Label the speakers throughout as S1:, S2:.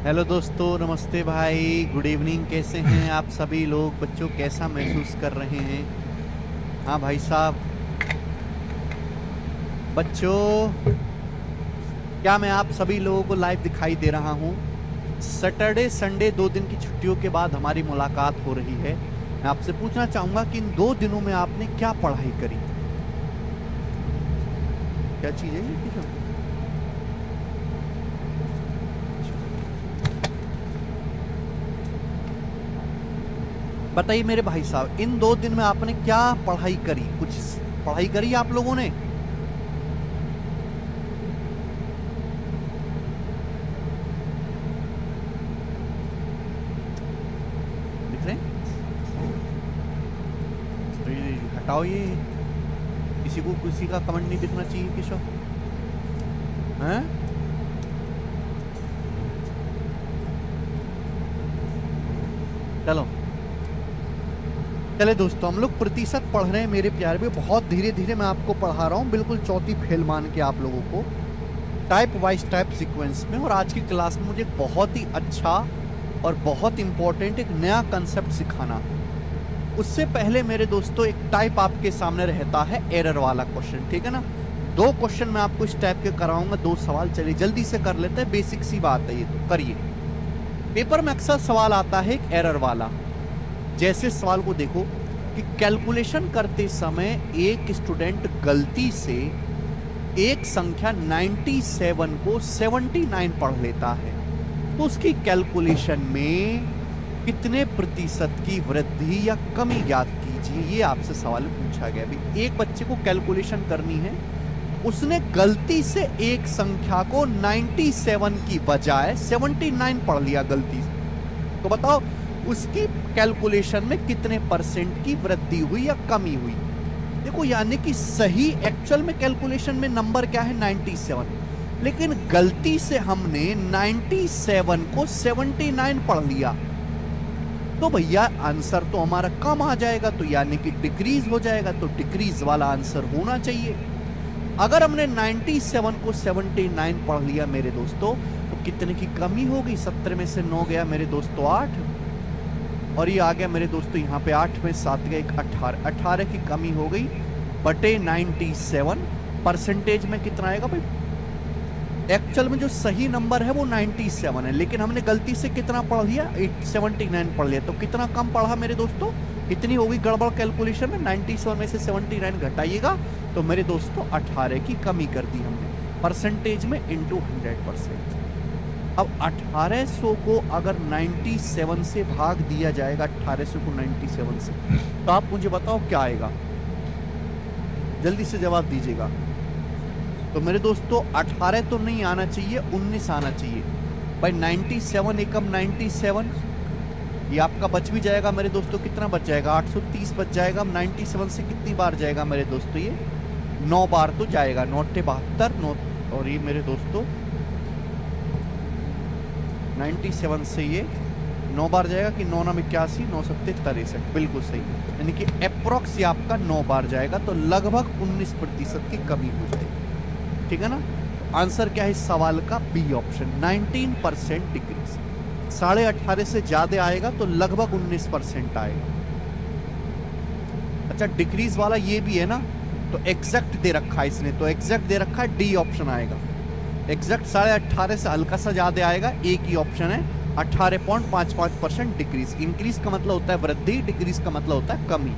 S1: Hello दोस्तों, नमस्ते भाई, गुड इवनिंग। कैसे हैं आप सभी लोग? बच्चों कैसा महसूस कर रहे हैं? हाँ भाई साहब। बच्चों, क्या मैं आप सभी लोगों को लाइव दिखाई दे रहा हूँ? सैटरडे संडे 2 दिन की छुट्टियों के बाद हमारी मुलाकात हो रही है। मैं आपसे पूछना चाहूंगा कि इन 2 दिनों में आपने क्या पढ़ाई करी? क्या चीज है ये किशोर? बताइए मेरे भाई साहब, इन 2 दिन में आपने क्या पढ़ाई करी? कुछ पढ़ाई करी आप लोगों ने? दिख रहे हैं? तो ये हटाओ, ये किसी को किसी का कमेंट नहीं दिखना चाहिए किशोर। हैं? चलो चले दोस्तों, हम लोग प्रतिशत पढ़ रहे हैं मेरे प्यारे भी। बहुत धीरे धीरे मैं आपको पढ़ा रहा हूँ, बिल्कुल चौथी फेल मान के आप लोगों को, टाइप वाइज टाइप सीक्वेंस में। और आज की क्लास में मुझे बहुत ही अच्छा और बहुत इंपॉर्टेंट एक नया कंसेप्ट सिखाना। उससे पहले मेरे दोस्तों, एक टाइप आपके सामने रहता है एरर वाला क्वेश्चन, ठीक है ना? 2 क्वेश्चन मैं आपको इस टाइप के कराऊंगा, 2 सवाल। चलिए जल्दी से कर लेते हैं, बेसिक सी बात है ये, तो करिए। पेपर में अक्सर सवाल आता है एक एरर वाला। जैसे सवाल को देखो कि कैलकुलेशन करते समय एक स्टूडेंट गलती से एक संख्या 97 को 79 पढ़ लेता है, तो उसकी कैलकुलेशन में कितने प्रतिशत की वृद्धि या कमी ज्ञात कीजिए। ये आपसे सवाल पूछा गया। अभी एक बच्चे को कैलकुलेशन करनी है, उसने गलती से एक संख्या को 97 की बजाय 79 पढ़ लिया गलती से, तो बताओ उसकी कैलकुलेशन में कितने परसेंट की वृद्धि हुई या कमी हुई। देखो, यानी कि सही एक्चुअल में कैलकुलेशन में नंबर क्या है 97, लेकिन गलती से हमने 97 को 79 पढ़ लिया, तो भैया आंसर तो हमारा कम आ जाएगा, तो यानी कि डिक्रीज हो जाएगा। तो डिक्रीज वाला आंसर होना चाहिए। अगर हमने 97 को 79 पढ़ लिया मेरे दोस्तों, तो कितने की कमी होगी? 17 में से 9 गया मेरे दोस्तों 8, और ये आ गया मेरे दोस्तों यहाँ पे 8 में 7 गया 18, 18 की कमी हो गई बटे 97। परसेंटेज में कितना आएगा भाई? एक्चुअल में जो सही नंबर है वो 97 है, लेकिन हमने गलती से कितना पढ़ लिया? 79 पढ़ लिया, तो कितना कम पढ़ा मेरे दोस्तों? कितनी होगी गड़बड़ कैलकुलेशन में? 97 में से 79 घटाइएगा तो मेरे दोस्तों 18 की कमी कर दी हमने परसेंटेज में इंटू 100%। अब 1800 को अगर 97 से भाग दिया जाएगा, 1800 को 97 से, तो आप मुझे बताओ क्या आएगा? जल्दी से जवाब दीजिएगा। तो मेरे दोस्तों 18 तो नहीं आना चाहिए, 19 आना चाहिए भाई। 97 एकम 97, ये आपका बच भी जाएगा मेरे दोस्तों। कितना बच जाएगा? 830 बच जाएगा। 97 से कितनी बार जाएगा मेरे दोस्तों? ये 9 बार तो जाएगा। 9 72 9, और ये मेरे दोस्तों 97 से ये 9 बार जाएगा कि 9 9 81, 9 7 63, बिल्कुल सही। यानी कि अप्रोक्स ये आपका 9 बार जाएगा, तो लगभग 19% की कमी हो जाएगी, ठीक है ना? तो आंसर क्या है इस सवाल का? B option, 19% decrease. 18.5 से ज्यादा आएगा तो लगभग 19% आएगा। अच्छा, डिक्रीज वाला ये भी है ना, तो एग्जैक्ट दे रखा है इसने, तो एग्जैक्ट दे रखा है, डी ऑप्शन आएगा। एग्जैक्ट 18.5 से हल्का सा ज्यादा आएगा, एक ही ऑप्शन है 18.55% डिक्रीज। इंक्रीज का मतलब होता है वृद्धि, डिक्रीज का मतलब होता है कमी।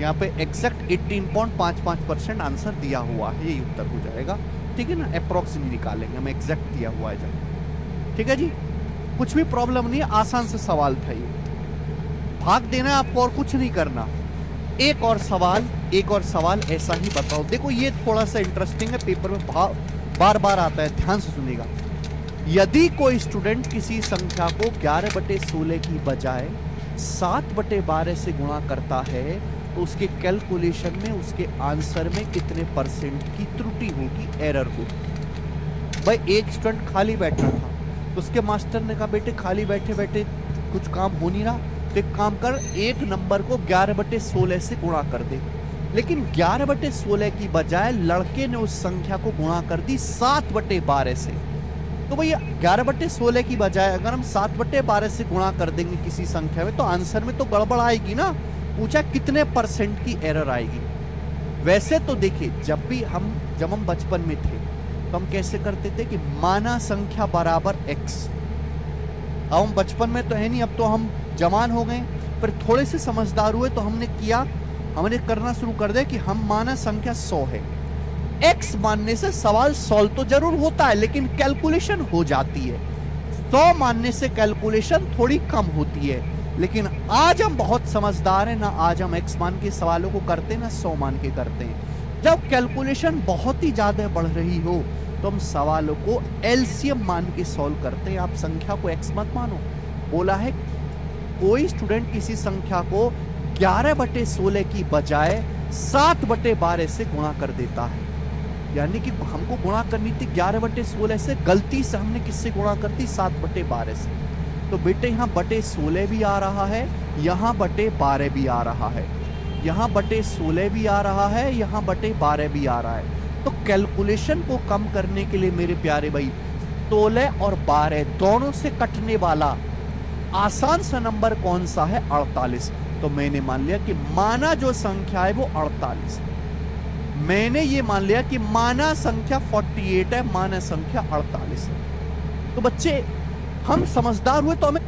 S1: यहाँ पे एग्जैक्ट 18.55% आंसर दिया हुआ है, यही उत्तर हो जाएगा, ठीक है ना? अप्रोक्स नहीं निकालेंगे हम, एग्जैक्ट दिया हुआ है जब, ठीक है जी। कुछ भी प्रॉब्लम नहीं है, आसान से सवाल था ये। भाग देना है आपको और कुछ नहीं करना। एक और सवाल ऐसा ही बताओ। देखो ये थोड़ा सा इंटरेस्टिंग है, पेपर में बार बार आता है, ध्यान से सुनिएगा। यदि कोई स्टूडेंट किसी संख्या को 11/16 की बजाय 7/12 से गुणा करता है, तो उसके कैलकुलेशन में, उसके आंसर में कितने परसेंट की त्रुटि होगी, एरर होगी? भाई एक स्टूडेंट खाली बैठा था, तो उसके मास्टर ने कहा बेटे खाली बैठे बैठे कुछ काम हो नहीं रहा, तो एक काम कर, एक नंबर को 11/16 से गुणा कर दे। लेकिन 11/16 की बजाय लड़के ने उस संख्या को गुणा कर दी 7/12 से। तो भैया 11/16 की बजाय अगर हम 7/12 से गुणा कर देंगे किसी संख्या में तो आंसर में तो गड़बड़ आएगी ना। पूछा कितने परसेंट की एरर आएगी। वैसे तो देखिए जब हम बचपन में थे तो हम कैसे करते थे कि माना संख्या बराबर x। अब हम बचपन में तो है नहीं, अब तो हम जवान हो गए, पर थोड़े से समझदार हुए तो हमने करना शुरू कर दिया कि हम माना संख्या 100 है, x मानने से सवाल सॉल्व तो जरूर होता है लेकिन कैलकुलेशन हो जाती है। 100 मानने से कैलकुलेशन थोड़ी कम होती है। लेकिन आज हम बहुत समझदार हैं ना, आज हम x मान के सवालों को करते हैं ना 100 मान के करते हैं। जब कैलकुलेशन बहुत ही ज्यादा बढ़ रही हो तो हम सवालों को एलसीएम मान के सॉल्व करते हैं। आप संख्या को x मत मानो। बोला है कोई स्टूडेंट किसी संख्या को 11/16 की बजाय 7/12 से गुणा कर देता है, यानी कि हमको गुणा करनी थी 11/16 से, गलती से हमने किससे गुणा करती 7/12 से। तो बेटे यहाँ बटे 16 भी आ रहा है, यहाँ बटे 12 भी आ रहा है, यहाँ बटे 16 भी आ रहा है, यहाँ बटे 12 भी आ रहा है। तो कैलकुलेशन को कम करने के लिए मेरे प्यारे भाई 16 और 12 दोनों से कटने वाला आसान सा नंबर कौन सा है 48। तो मैंने मान लिया कि माना जो संख्या है वो 48 है। मैंने ये मान लिया कि माना संख्या 48 है, माना संख्या 48 है। तो बच्चे हम समझदार हुए तो हमें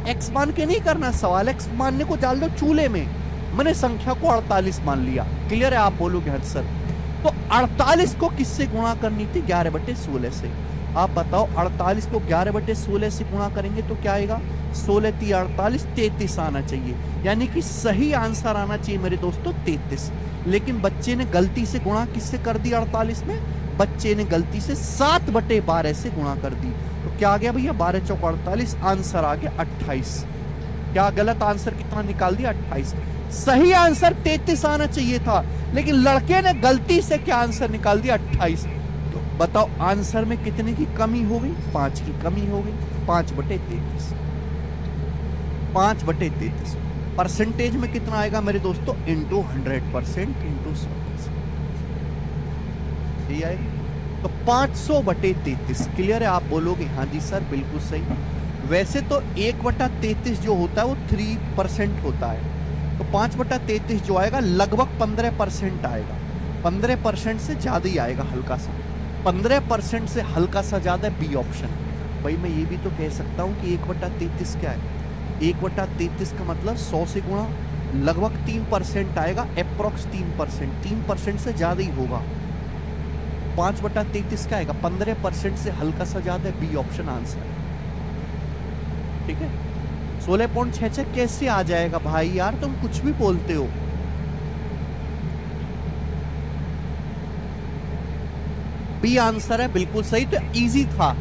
S1: x मान के नहीं करना सवाल, x मानने को डाल दो चूल्हे में। मैंने संख्या को 48 मान लिया। क्लियर है? आप बोलोगे हर सर तो 48 को किससे गुणा करनी थी 11/16 से। आप बताओ 48 को 11/16 से गुणा करेंगे तो क्या आएगा 16 × 48 33 आना चाहिए, यानी कि सही आंसर आना चाहिए मेरे दोस्तों 33। लेकिन बच्चे ने गलती से गुणा किससे कर दी 48 में, बच्चे ने गलती से 7/12 से गुणा कर दी। तो क्या आ गया भैया 12 × 4 = 48, आंसर आ गया 28। क्या गलत आंसर कितना निकाल दिया 28। सही आंसर 33 आना चाहिए था, लेकिन लड़के ने गलती से क्या आंसर निकाल दिया 28। तो बताओ आंसर में कितने की कमी हो गई 5 की कमी हो गई, 5/33। 5/33 परसेंटेज में कितना आएगा मेरे दोस्तों इंटू 100% इंटू 100%, यही आएगा। तो 500/33। क्लियर है? आप बोलोगे हाँ जी सर बिल्कुल सही। वैसे तो 1/33 जो होता है वो 3% होता है, तो 5/33 जो आएगा लगभग 15% आएगा। 15% से ज्यादा ही आएगा, हल्का सा 15% से हल्का सा ज्यादा बी ऑप्शन। भाई मैं ये भी तो कह सकता हूँ कि 1/33 क्या है, 1/33 का मतलब 100 से गुणा लगभग 3% आएगा, अप्रोक्स 3%, 3% से ज्यादा ही होगा। 5/33 का आएगा 15% से हल्का सा ज्यादा, बी ऑप्शन आंसर। ठीक है? 16.66 कैसे आ जाएगा भाई यार, तुम कुछ भी बोलते हो। बी आंसर है बिल्कुल सही, तो इजी था।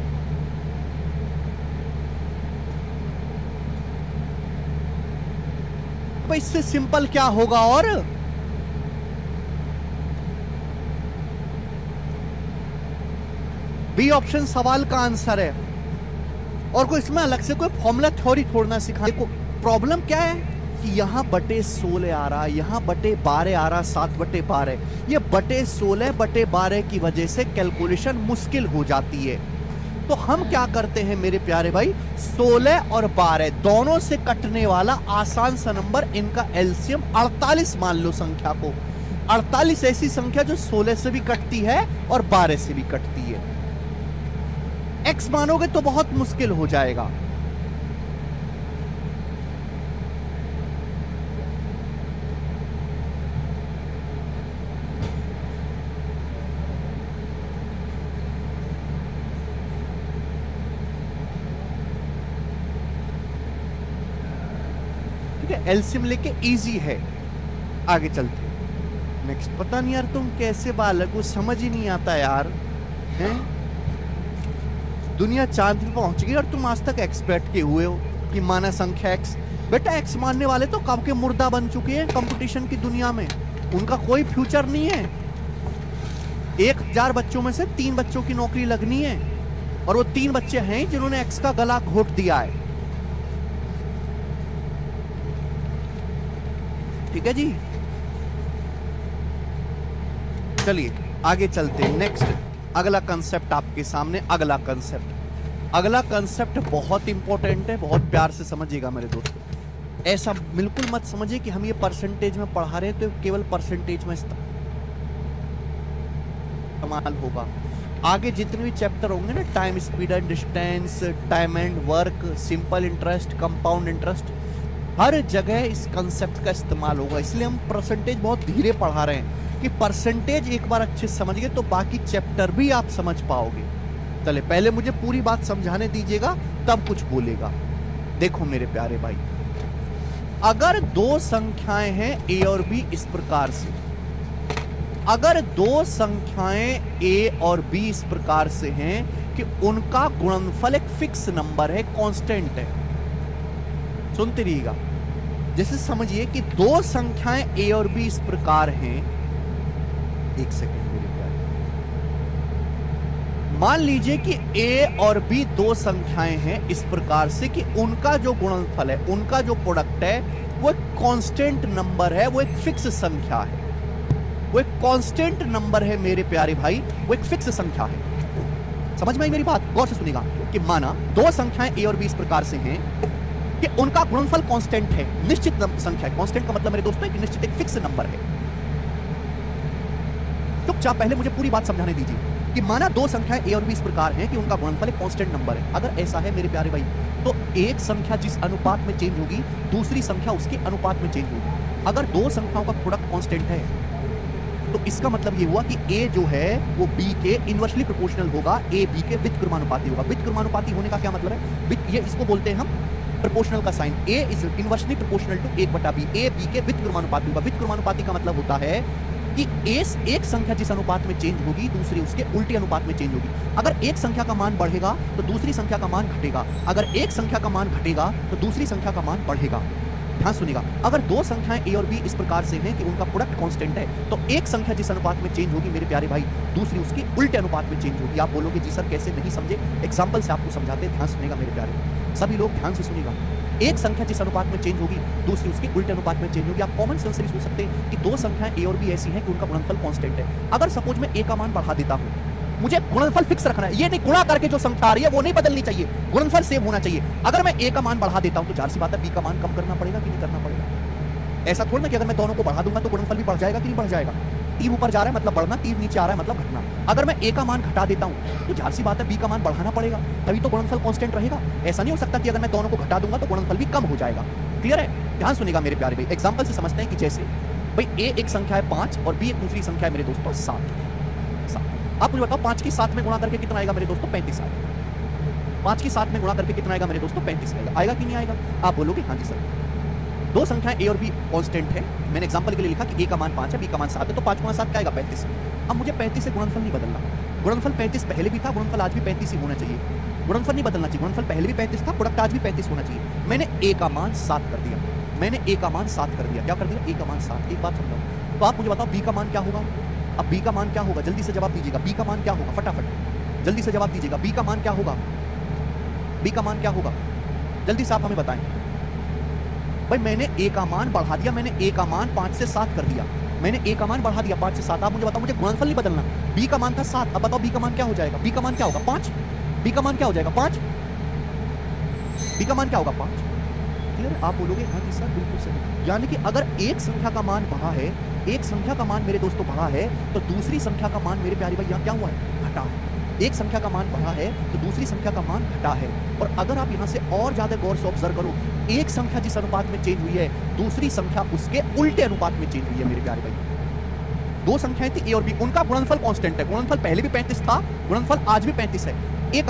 S1: भाई इससे सिंपल क्या होगा और बी ऑप्शन सवाल का आंसर है, और कोई इसमें अलग से कोई फॉर्मूला थ्योरी छोड़ना सिखाने को। प्रॉब्लम क्या है कि यहाँ बटे 16 आ रहा है, यहाँ बटे 12 आ रहा, 7/12। ये बटे 16/12 की वजह से कैलकुलेशन मुश्किल हो जाती है। तो हम क्या करते हैं मेरे प्यारे भाई 16 और 12 दोनों से कटने वाला आसान सा नंबर, इनका एलसीएम 48 मान लो संख्या को। 48 ऐसी संख्या जो 16 से भी कटती है और 12 से भी कटती है। x मानोगे तो बहुत मुश्किल हो जाएगा। ठीक है? एलसीएम लेके इजी है। आगे चलते नेक्स्ट। पता नहीं यार तुम कैसे बालक को समझ ही नहीं आता यार, हैं? दुनिया चांद पे पहुंच गई और तुम आज तक एक्सपर्ट के हुए हो कि माना संख्या x। बेटा x मानने वाले तो कब के मुर्दा बन चुके हैं कंपटीशन की दुनिया में, उनका कोई फ्यूचर नहीं है। 1000 बच्चों में से 3 बच्चों की नौकरी लगनी है, और वो 3 बच्चे हैं जिन्होंने x का गला घोट दिया है। ठीक है जी, चलिए आगे चलते हैं नेक्स्ट, अगला कंसेप्ट आपके सामने। अगला कंसेप्ट बहुत इंपॉर्टेंट है, बहुत प्यार से समझिएगा मेरे दोस्तों। ऐसा बिल्कुल मत समझिए कि हम ये परसेंटेज में पढ़ा रहे हैं तो केवल परसेंटेज में इस्तेमाल होगा। आगे जितने भी चैप्टर होंगे ना, time, speed and distance, time and work, simple interest, compound interest, हर जगह इस कंसेप्ट का इस्तेमाल होगा। इसलिए हम परसेंटेज बहुत धीरे पढ़ा रहे हैं कि परसेंटेज एक बार अच्छे से समझ गए तो बाकी चैप्टर भी आप समझ पाओगे। चले पहले मुझे पूरी बात समझाने दीजिएगा तब कुछ बोलेगा। देखो मेरे प्यारे भाई, अगर दो संख्याएं हैं ए और बी इस प्रकार से, अगर दो संख्याएं ए और बी इस प्रकार से हैं कि उनका गुणनफल एक फिक्स नंबर है, कांस्टेंट है। सुनते रहिएगा। जैसे समझिए कि दो संख्याएं ए और बी इस प्रकार हैं। एक सेकंड मेरे प्यारे, मान लीजिए कि ए और बी दो संख्याएं हैं इस प्रकार से कि उनका जो गुणनफल है, उनका जो प्रोडक्ट है वो एक कांस्टेंट नंबर है, वो एक फिक्स संख्या है, वो एक कांस्टेंट नंबर है मेरे प्यारे भाई, वो एक फिक्स संख्या है। समझ में आई मेरी बात? गौर से सुनिएगा कि माना दो संख्याएं ए और बी इस प्रकार से हैं कि उनका गुणनफल कांस्टेंट है, निश्चित संख्या है। कांस्टेंट का मतलब मेरे दोस्तों एक निश्चित, एक फिक्स नंबर है। चुपचाप पहले मुझे पूरी बात समझाने दीजिए कि माना दो संख्याएं ए और बी इस प्रकार हैं कि उनका गुणनफल एक कांस्टेंट नंबर है। अगर ऐसा है मेरे प्यारे भाई, तो एक संख्या जिस अनुपात में चेंज होगी दूसरी संख्या उसके अनुपात में चेंज होगी। अगर दो संख्याओं का प्रोडक्ट कांस्टेंट है तो इसका मतलब ये हुआ कि ए जो है वो बी के इनवर्सली प्रोपोर्शनल होगा, ए बी के व्युत्क्रमानुपाती होगा। व्युत्क्रमानुपाती होने का क्या मतलब है? ये इसको बोलते हैं हम प्रोपोर्शनल का sign. A is inversely proportional to 1/b, A B के व्युत्क्रमानुपाती होगा। व्युत्क्रमानुपाती का मतलब होता है कि एक संख्या जिस अनुपात में चेंज होगी दूसरी उसके उल्टे अनुपात में चेंज होगी। अगर एक संख्या का मान बढ़ेगा तो दूसरी संख्या का मान घटेगा, अगर एक संख्या का मान घटेगा तो दूसरी संख्या का मान बढ़ेगा। ध्यान सुनिएगा, अगर दो संख्याएं ए और बी इस प्रकार से हैं कि उनका प्रोडक्ट कांस्टेंट है तो एक संख्या जिस अनुपात में चेंज होगी मेरे प्यारे भाई, दूसरी उसकी उल्टे अनुपात में चेंज होगी। आप बोलोगे जी सर कैसे, नहीं समझे? एग्जांपल से आपको समझाते हैं, ध्यान सुनिएगा मेरे प्यारे, सभी लोग ध्यान से सुनिएगा। एक संख्या जिस अनुपात में चेंज होगी दूसरी उसके उल्टे अनुपात में चेंज होगी। आप कॉमन सेंस से भी सोच सकते हैं कि दो संख्याएं ए और बी ऐसी हैं कि उनका गुणनफल कांस्टेंट है। अगर सपोज मैं ए का मान बढ़ा देता हूं, मुझे गुणनफल फिक्स रखना है, ये नहीं गुणा करके जो संख्या आ रही है वो नहीं बदलनी चाहिए, गुणनफल सेम होना चाहिए। अगर मैं ए का मान बढ़ा देता हूं तो जाहिर सी बात है बी का मान कम करना पड़ेगा कि नहीं करना पड़ेगा? ऐसा थोड़ा ना कि अगर मैं दोनों को बढ़ा दूंगा तो गुणनफल भी बढ़ जाएगा कि नहीं बढ़ जाएगा? तीर ऊपर जा रहा है मतलब बढ़ना, तीर नीचे आ रहा है मतलब घटना। अगर मैं ए का मान घटा देता हूं तो जाहिर सी बात है बी का मान बढ़ाना पड़ेगा, तभी तो गुणनफल कांस्टेंट रहेगा। ऐसा नहीं हो सकता कि अगर मैं दोनों को घटा दूंगा तो गुणनफल भी कम हो जाएगा। क्लियर है? ध्यान सुनिएगा मेरे प्यारे भाई। एग्जांपल से समझते हैं कि जैसे भाई ए एक संख्या है 5 और बी एक दूसरी संख्या है मेरे दोस्तों 7। आप मुझे बताओ 5 की 7 में गुणा करके कितना आएगा मेरे दोस्तों? 35 आएगा। 5 की 7 में गुणा करके कितना आएगा मेरे दोस्तों? 35 आएगा। आएगा कि नहीं आएगा? आप बोलोगे हाँ जी सर। दो संख्याएं ए और बी कांस्टेंट है, मैंने एग्जांपल के लिए लिखा कि ए का मान 5 है, बी का मान 7 है, तो 5 गुणा 7 क्या आएगा? 35। अब मुझे 35 से गुणनफल नहीं बदलना। गुणनफल 35 पहले भी था, गुणनफल आज भी 35 ही होना चाहिए। गुणनफल नहीं बदलना चाहिए, गुणनफल पहले भी 35 था, प्रोडक्ट आज भी 35 होना चाहिए। मैंने ए का मान 7 कर दिया, मैंने ए का मान 7 कर दिया। क्या कर दिया? ए का मान 7। एक बात समझाओ, तो आप मुझे बताओ बी का मान क्या होगा? अब बी का मान क्या होगा? जल्दी से जवाब दीजिएगा। बी का मान क्या होगा? फटाफट जल्दी से जवाब दीजिएगा। बी का मान क्या होगा? बी का मान क्या होगा? जल्दी से आप हमें बताएं। भाई मैंने ए का मान बढ़ा दिया, मैंने ए का मान 5 से 7 कर दिया, मैंने ए का मान बढ़ा दिया 5 से 7। आप मुझे बताओ, मुझे गुणनफल नहीं बदलना। बी का मान था 7, अब बताओ बी का मान क्या हो जाएगा? बी का मान क्या होगा? 5। बी का मान क्या हो जाएगा? 5। बी का मान क्या होगा? 5। क्लियर? आप बोलोगे हाँ जी सर बिल्कुल सही। यानी कि अगर एक संख्या का मान बढ़ा है, एक संख्या का मान मेरे दोस्तों बढ़ा है, तो दूसरी संख्या का मान मेरे प्यारे भाई यहाँ क्या हुआ है? घटा। एक संख्या का मान बढ़ा है तो दूसरी संख्या का मान घटा है। और अगर आप यहाँ से और ज्यादा गौर से ऑब्जर्व करो, एक संख्या जिस अनुपात में चेंज हुई है दूसरी संख्या उसके उल्टे अनुपात में चेंज हुई है मेरे प्यारे भाई। दो संख्याएं थी ए और बी, उनका गुणनफल कांस्टेंट है। गुणनफल पहले भी 35 था, गुणनफल आज भी 35 है। ए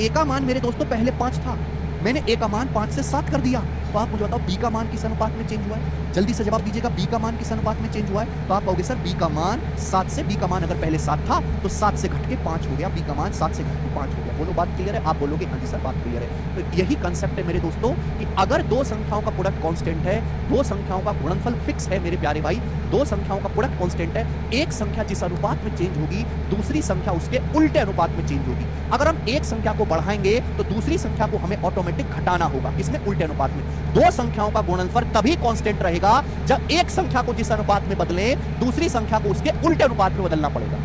S1: का मान मेरे दोस्तों पहले 5 था, मैंने ए का मान 5 से 7 कर दिया। तो आप मुझे बताओ बी का मान किस अनुपात में चेंज हुआ है? जल्दी से जवाब दीजिएगा। बी का मान किस अनुपात में चेंज हुआ है? तो आप कहोगे सर बी का मान 7 से, बी का मान अगर पहले 7 था तो 7 से घट के 5 हो गया, बी का मान 7 से घट के 5 हो गया। बोलो बात क्लियर है? आप बोलोगे हाँ जी सर बात क्लियर है। तो यही कंसेप्ट है मेरे दोस्तों कि अगर दो संख्याओं का प्रोडक्ट कांस्टेंट है, दो संख्याओं का गुणनफल फिक्स है मेरे प्यारे भाई, दो संख्याओं का प्रोडक्ट कांस्टेंट है, एक संख्या जिस अनुपात में चेंज होगी दूसरी संख्या उसके उल्टे अनुपात में चेंज होगी। अगर हम एक संख्या को बढ़ाएंगे तो दूसरी संख्या को हमें ऑटोमेटिक घटाना होगा, इसमें उल्टे अनुपात में। दो संख्याओं का गुणनफल तभी कांस्टेंट रहेगा जब एक संख्या को जिस अनुपात में बदले दूसरी संख्या को उसके उल्टे अनुपात में बदलना पड़ेगा।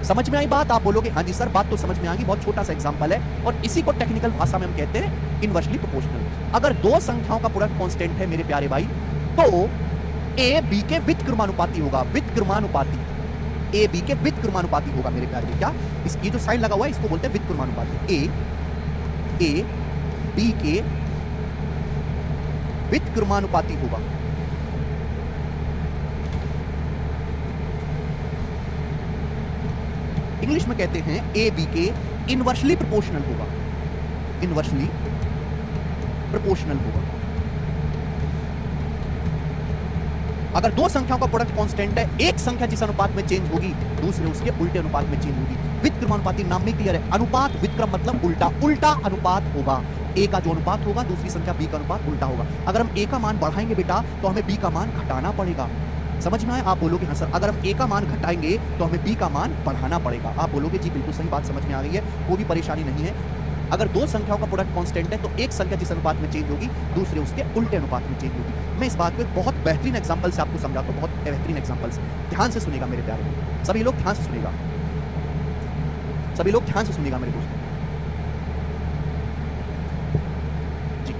S1: समझ में आई बात? आप बोलोगे हाँ जी सर, बात तो समझ में आ गई, बहुत छोटा सा एग्जांपल है, और इसी को टेक्निकल भाषा में हम कहते हैं इनवर्सली प्रोपोर्शनल। अगर दो संख्याओं का प्रोडक्ट कांस्टेंट है मेरे प्यारे भाई, तो ए बी के व्युत्क्रमानुपाती होगा। व्युत्क्रमानुपाती, ए बी के व्युत्क्रमानुपाती होगा मेरे प्यारे भाई। क्या इसकी जो साइन लगा हुआ है इसको बोलते हैं व्युत्क्रमानुपाती। ए बी के व्युत्क्रमानुपाती होगा। इंग्लिश में कहते हैं ए बी के इनवर्सली प्रोपोर्शनल होगा। इनवर्सली प्रोपोर्शनल होगा। अगर दो संख्याओं का प्रोडक्ट कांस्टेंट है, एक संख्या जिस अनुपात में चेंज होगी दूसरे उसके उल्टे अनुपात में चेंज होगी। व्युत्क्रमानुपाती नाम में क्लियर है, अनुपात व्युत्क्रम मतलब उल्टा, उल्टा अनुपात होगा। ए का जो अनुपात होगा दूसरी संख्या बी का अनुपात उल्टा होगा। अगर हम ए का मान बढ़ाएंगे बेटा तो हमें बी का मान घटाना पड़ेगा। समझ में आया? आप बोलोगे हाँ सर, अगर हम ए का मान घटाएंगे तो हमें बी का मान बढ़ाना पड़ेगा। आप बोलोगे जी बिल्कुल सही बात, समझ में आ गई है, कोई भी परेशानी नहीं है। अगर दो संख्याओं का प्रोडक्ट कांस्टेंट है तो एक संख्या जिस अनुपात में चेंज होगी दूसरे उसके उल्टे अनुपात में चेंज होगी। मैं इस बात को एक बहुत बेहतरीन एग्जांपल से आपको समझाता हूं, बहुत बेहतरीन एग्जांपल से। ध्यान से सुनेगा मेरे प्यारे, सभी लोग ध्यान से सुनेगा, सभी लोग ध्यान से सुनेगा मेरे दोस्तों जी।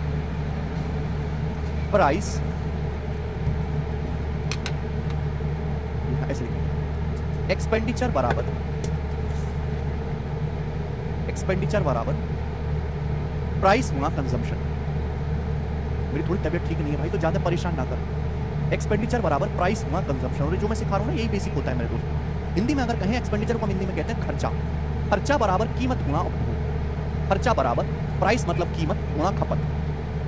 S1: प्राइस ऐसे लिखेंगे, एक्सपेंडिचर बराबर प्राइस गुणा कंजम्पशन। मेरी थोड़ी तबीयत ठीक नहीं है भाई, तो ज्यादा परेशान ना कर। एक्सपेंडिचर बराबर प्राइस गुणा कंजम्पशन, और जो मैं सिखा रहा हूं ना यही बेसिक होता है मेरे दोस्तों। हिंदी में अगर कहें एक्सपेंडिचर को हम हिंदी में कहते हैं खर्चा। खर्चा बराबर कीमत गुणा उपभोग। खर्चा बराबर प्राइस मतलब कीमत गुणा खपत।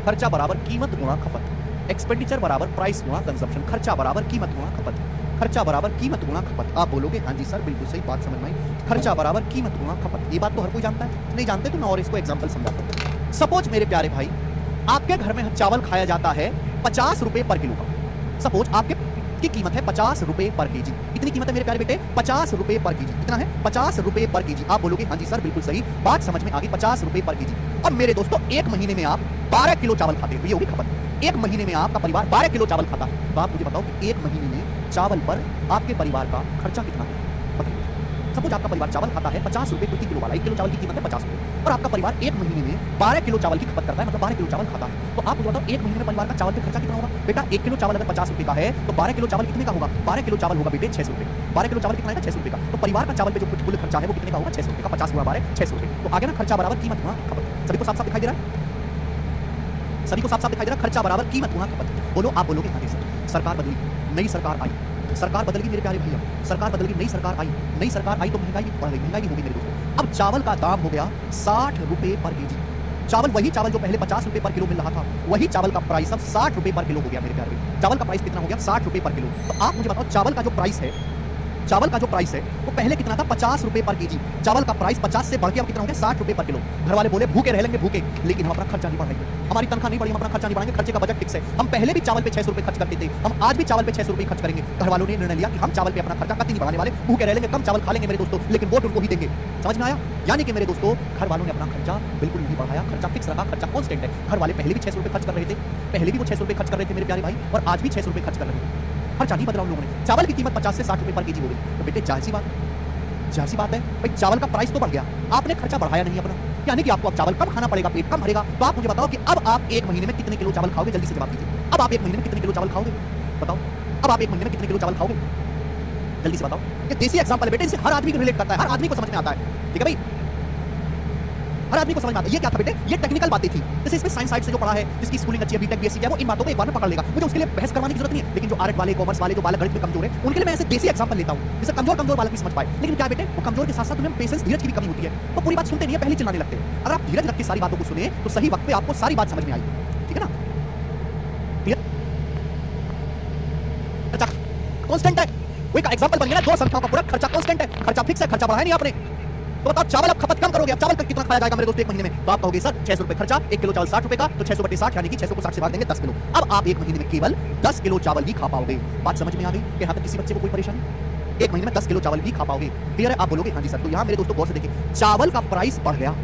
S1: खर्चा बराबर कीमत गुणा खपत। एक्सपेंडिचर बराबर प्राइस गुणा कंजम्पशन। खर्चा बराबर कीमत गुणा खपत। खर्चा बराबर कीमत गुणा खपत। आप बोलोगे हाँ जी सर बिल्कुल सही बात, समझ में आई। खर्चा बराबर कीमत गुणा खपत, ये बात तो हर कोई जानता है। नहीं जानते तो मैं और इसको एग्जांपल समझाता हूं। सपोज मेरे प्यारे भाई आपके घर में चावल खाया जाता है 50 रुपए पर किलो का। सपोज आपके की कीमत है 50 रुपए पर केजी। इतनी कीमत है मेरे प्यारे बेटे, 50 रुपए पर केजी। कितना है? 50 रुपए पर केजी। आप बोलोगे हाँ जी सर बिल्कुल सही बात, समझ में आ गई, 50 रुपए पर केजी। अब मेरे दोस्तों एक महीने में आप 12 किलो चावल खाते हो, ये होगी खपत। एक महीने में आपका परिवार 12 किलो चावल खाता है, तो आप मुझे बताओ कि एक महीने में चावल पर आपके परिवार का खर्चा कितना है? बताइए। सपोज आपका परिवार चावल खाता है 50 रुपए प्रति किलो वाला, 1 किलो चावल की कीमत है 50 रुपए, और आपका परिवार एक महीने में 12 किलो चावल की खपत करता है, मतलब 12 किलो चावल खाता है। तो आप मुझे बताओ एक महीने में परिवार का चावल का खर्चा कितना होगा? बेटा 1 किलो चावल अगर 50 रुपए का है तो 12 किलो चावल कितने का होगा? 12 किलो चावल होगा बेटे 600 रुपए। 12 किलो चावल कितना है? 600 रुपए का। तो परिवार का चावल पे जो कुल खर्चा है वो कितने का होगा? 600 रुपए का। 50 गुणा 12 600 रुपए। तो आगे ना खर्चा बराबर कीमत गुणा खपत। सभी को साफ साफ दिखाई दे रहा है? सभी को साफ साफ दिखाई दे रहा है? खर्चा बराबर कीमत गुणा खपत। बोलो, आप बोलोगे हाँ जी सर। सरकार बदली, नई सरकार आई, सरकार बदल गई मेरे प्यारे भैया, सरकार बदल गई, नई सरकार आई, नई सरकार आई तो महंगाई बढ़ गई, महंगाई होगी मेरे दोस्तों। अब चावल का दाम हो गया 60 रुपए पर केजी। चावल, वही चावल जो पहले 50 रुपए पर किलो मिल रहा था, वही चावल का प्राइस अब 60 रुपए पर किलो हो गया मेरे प्यारे भैया। चावल का प्राइस कितना हो गया? 60 रुपए पर किलो। तो आप मुझे बताओ चावल का जो प्राइस है, चावल का जो प्राइस है वो पहले कितना था? 50 रुपए पर केजी। चावल का प्राइस 50 से बढ़ के अब कितना हो गया? 60 रुपए पर किलो। घर वाले बोले भूखे रह लेंगे भूखे, लेकिन हम अपना खर्चा नहीं बढ़ाएंगे, हमारी तनख्वाह नहीं बढ़ी, हम अपना खर्चा नहीं बढ़ाएंगे, खर्चे का बजट फिक्स है। हम पहले भी चावल पे 600 रुपए खर्च करते थे, हम आज भी चावल पे 600 रुपए खर्च करेंगे। घर वालों ने निर्णय लिया कि हम चावल पे अपना खर्चा कभी नहीं बढ़ाने वाले, भूखे रह लेंगे, कम चावल खा लेंगे मेरे दोस्तों, लेकिन वोट उनको ही देंगे। समझ में आया? यानी कि मेरे दोस्तों घर वालों ने अपना खर्चा बिल्कुल नहीं बढ़ाया, खर्चा फिक्स रखा, खर्चा कांस्टेंट है। घर वाले पहले भी 600 रुपए खर्च कर रहे थे, पहले भी वो 600 रुपए खर्च कर रहे थे मेरे प्यारे भाई, और आज भी 600 रुपए खर्च कर रहे हैं। खर्चा नहीं बदला उन लोगों ने। चावल की कीमत 50 से 60 रुपए पर केजी हो गई, तो बेटे जाहिर सी बात है भाई, चावल का प्राइस तो बढ़ गया, आपने खर्चा बढ़ाया नहीं अपना, यानी कि आपको अब चावल कम खाना पड़ेगा, पेट कम भरेगा। तो आप मुझे बताओ कि अब आप एक महीने में कितने किलो चावल खाओगे? जल्दी से जवाब दीजिए। अब आप एक महीने में कितने किलो चावल खाओगे? बताओ, अब आप एक महीने में कितने किलो चावल खाओगे? जल्दी से बताओ। ये देसी एग्जांपल है बेटे, इसे हर आदमी को रिलेट करता है, हर आदमी को समझ में आता है, ठीक है भाई, हर आदमी को समझ में आता है। ये क्या था बेटे? ये टेक्निकल बातें थी। जैसे इसमें साइंस साइड से जो पढ़ा है, जिसकी स्कूलिंग अच्छी है, बीटेक बीएससी है, वो इन बातों को एक बार में पकड़ लेगा, मुझे उसके लिए बहस करवाने की जरूरत नहीं है। लेकिन जो आर्ट वाले, कॉमर्स वाले, जो बालक गणित में कमजोर है, उनके लिए मैं ऐसे देसी एग्जांपल लेता हूं, जिससे कमजोर बालक भी समझ पाए। लेकिन क्या बेटे, वो कमजोर के साथ साथ तुम्हें पेशेंस, धीरज की भी कमी होती है, तो पूरी बात सुनते नहीं है, पहले चिल्लाने लगते हैं। अगर आप धीरज रख के सारी बातों को सुने तो सही वक्त पे आपको सारी बात समझ में आई, ठीक है ना? कांस्टेंट है, वही का एग्जांपल बन गया। दो संख्याओं का प्रोडक्ट खर्चा कांस्टेंट है, खर्चा फिक्स है, खर्चा बढ़ाया नहीं आपने। तो बताओ चावल अब खपत कम करोगे, अब चावल का कितना खाया जाएगा मेरे दोस्त एक महीने में? तो आप कहोगे सर 600 रुपए खर्चा, 1 किलो चावल 60 रुपए का, तो 600 बटे 60 यानी कि 600 को 60 से भाग देंगे 10 किलो। अब आप एक महीने में केवल 10 किलो चावल ही खा पाओगे। बात समझ में आ गई कि यहाँ तक किसी बच्चे को कोई परेशानी? एक महीने में 10 किलो चावल ही खा पाओगे, क्लियर है? आप बोलोगे हाँ जी सर। तो यहाँ मेरे दोस्तों गौर से देखिए, चावल का प्राइस बढ़ गया,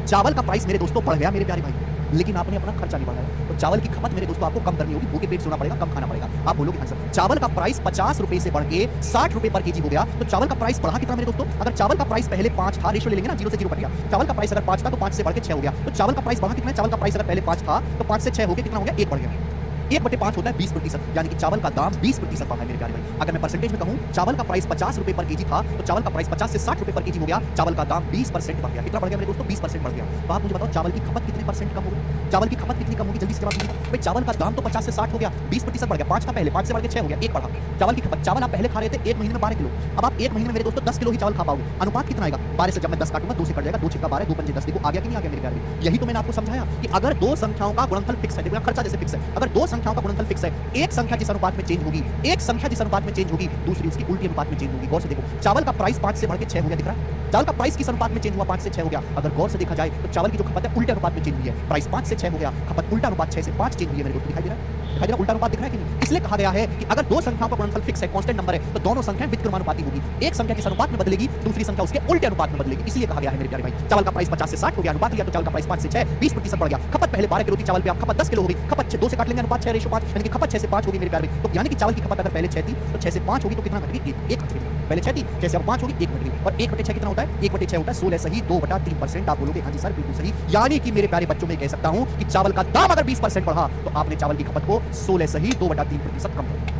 S1: चावल का प्राइस मेरे दोस्तों बढ़ गया मेरे प्यारे भाई।
S2: लेकिन आपने अपना खर्चा नहीं बढ़ाया। तो चावल की खपत मेरे दोस्तों आपको कम करनी होगी, भूखे पेट सोना पड़ेगा, कम खाना पड़ेगा। आप बोलोगे हाँ सर, चावल का प्राइस 50 रुपए से बढ़ के 60 रुपए पर केजी हो गया, तो चावल का प्राइस बढ़ा कितना मेरे दोस्तों? अगर चावल का प्राइस पहले 5 था, रेशियो ले लेंगे ना, 0 से 0 कट गया, चावल का प्राइस अगर 5 था तो 5 से बढ़ के 6 हो गया, तो चावल का प्राइस बढ़ा कितना है? चावल का प्राइस अगर पहले 5 था तो 5 से 6 हो गया, कितना हो गया? 1 बढ़ गया। 1/5 होता है 20%, यानी कि चावल का दाम 20% बढ़ा है मेरे प्यारे भाई। अगर मैं परसेंटेज में कहूं, चावल का प्राइस 50 रुपए पर केजी था, तो चावल का प्राइस 50 से 60 रुपए पर केजी हो गया, चावल का दाम 20% बढ़ गया। कितना बढ़ गया मेरे दोस्तों? 20% बढ़ गया। तो आप मुझे बताओ चावल की खपत कितने परसेंट कम होगी? चावल की खपत कितनी कम होगी? जल्दी से जवाब दीजिए भाई। चावल का दाम तो 50 से 60 हो गया, 20% बढ़ गया। 5 था पहले, 5 से बढ़ के 6 हो गया, 1 बढ़ा। चावल की खपत, चावल आप पहले खा रहे थे 1 महीने में 12 किलो, अब आप 1 महीने में मेरे दोस्तों 10 किलो ही चावल खा पाओगे। अनुपात कितना आएगा? 12 से जब मैं 10 काटूंगा 2 से कट जाएगा, 2 छिक्का 12, 2 पंजे 10। देखो आ गया कि नहीं आ गया मेरे प्यारे? यही तो मैंने आपको समझाया कि अगर दो संख्याओं का गुणनफल फिक्स है, देखो खर्चा जैसे फिक्स है, अगर दो संख्याओं का गुणनफल फिक्स है, एक संख्या जिस अनुपात में चेंज होगी, एक संख्या जिस अनुपात में चेंज होगी, दूसरी उसकी उल्टी अनुपात में चेंज होगी। गौर से देखो, चावल का प्राइस 5 से बढ़ के 6 हो गया, दिख रहा है? चावल का प्राइस किस अनुपात में चेंज हुआ? 5 से 6 हो गया। अगर गौर से देखा जाए तो चावल की जो खपत है उल्टे अनुपात में चेंज हुई है। प्राइस 5 से 6 हो गया, खपत उल्टा अनुपात 6 से 5 चेंज हुई है। मेरे को दिखाई दे रहा है? दिखाई दे रहा? उल्टा अनुपात दिख रहा है कि नहीं? इसलिए कहा गया है कि अगर दो संख्याओं का गुणनफल फिक्स है, कांस्टेंट नंबर है, तो दोनों संख्याएं व्युत्क्रमानुपाती होगी। एक संख्या जिस अनुपात में बदलेगी, दूसरी संख्या उसके उल्टे अनुपात में बदलेगी। इसलिए कहा गया है मेरे प्यारे भाई, चावल का प्राइस 50 से 60 हो गया, अनुपात लिया तो चावल का प्राइस 5 से 6 20% बढ़ गया। खपत पहले 12 किलो थी चावल पे, अब खपत 10 किलो हो गई। खपत 2 से काट लेंगे, अनुपात 6:5, यानी कि खपत 6 से 5 होगी मेरे प्यारे भाई। तो यानी कि चावल की खपत अगर पहले 6 थी तो 6 से 5 होगी, तो कितना घट गई? 1 घट गई। पहले 6 थी, 6 से अब 5 होगी, 1 घट गई। और 1/6 कितना होता है? 1/6 होता है 16 सही 2/3%। आप बोलोगे हाँ जी सर बिल्कुल सही। यानी कि मेरे प्यारे बच्चों में कह सकता हूं कि चावल का दाम अगर 20% बढ़ा तो आपने चावल की खपत को 16 सही 2/3% कम कर दिया।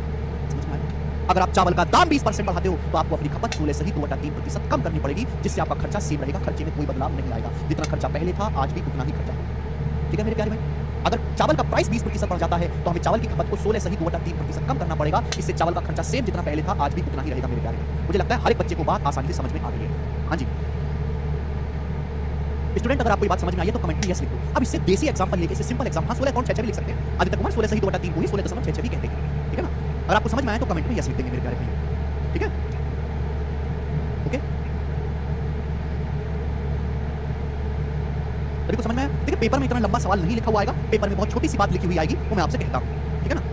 S2: अगर आप चावल का दाम 20% बढ़ाते हो तो आपको अपनी खपत 16 सही 2/3% कम करनी पड़ेगी, जिससे आपका खर्चा सेम रहेगा, खर्चे में कोई बदलाव नहीं आएगा। जितना खर्चा पहले था आज भी उतना ही खर्चा होगा। ठीक है मेरे प्यारे भाई? अगर चावल का प्राइस 20% बढ़ जाता है तो हमें चावल की खपत को 16 सही 2/3% कम करना पड़ेगा। इससे चावल का खर्चा सेम जितना पहले था आज भी उतना ही रहेगा मेरे प्यारे भाई। मुझे लगता है हर एक बच्चे को बात आसानी से समझ में आ गई है। हाँ जी स्टूडेंट, अगर आपको ये बात समझ में आई है तो कमेंट में यस लिख दो। अब इससे देसी एग्जांपल लेके, इससे सिंपल एग्जांपल, 16.66 भी लिख सकते हैं। आदित्य कुमार 16 सही 2/3 को ही 16.66 भी कहते हैं। ठीक है ना? अगर आपको समझ में आया तो कमेंट में यस लिख देंगे मेरे प्यारे भाई। ठीक है? ओके, सभी को समझ में आया? देखिए पेपर में इतना लंबा सवाल नहीं लिखा हुआ आएगा, पेपर में बहुत छोटी सी बात लिखी हुई आएगी, वो मैं आपसे कहता हूँ। ठीक है ना?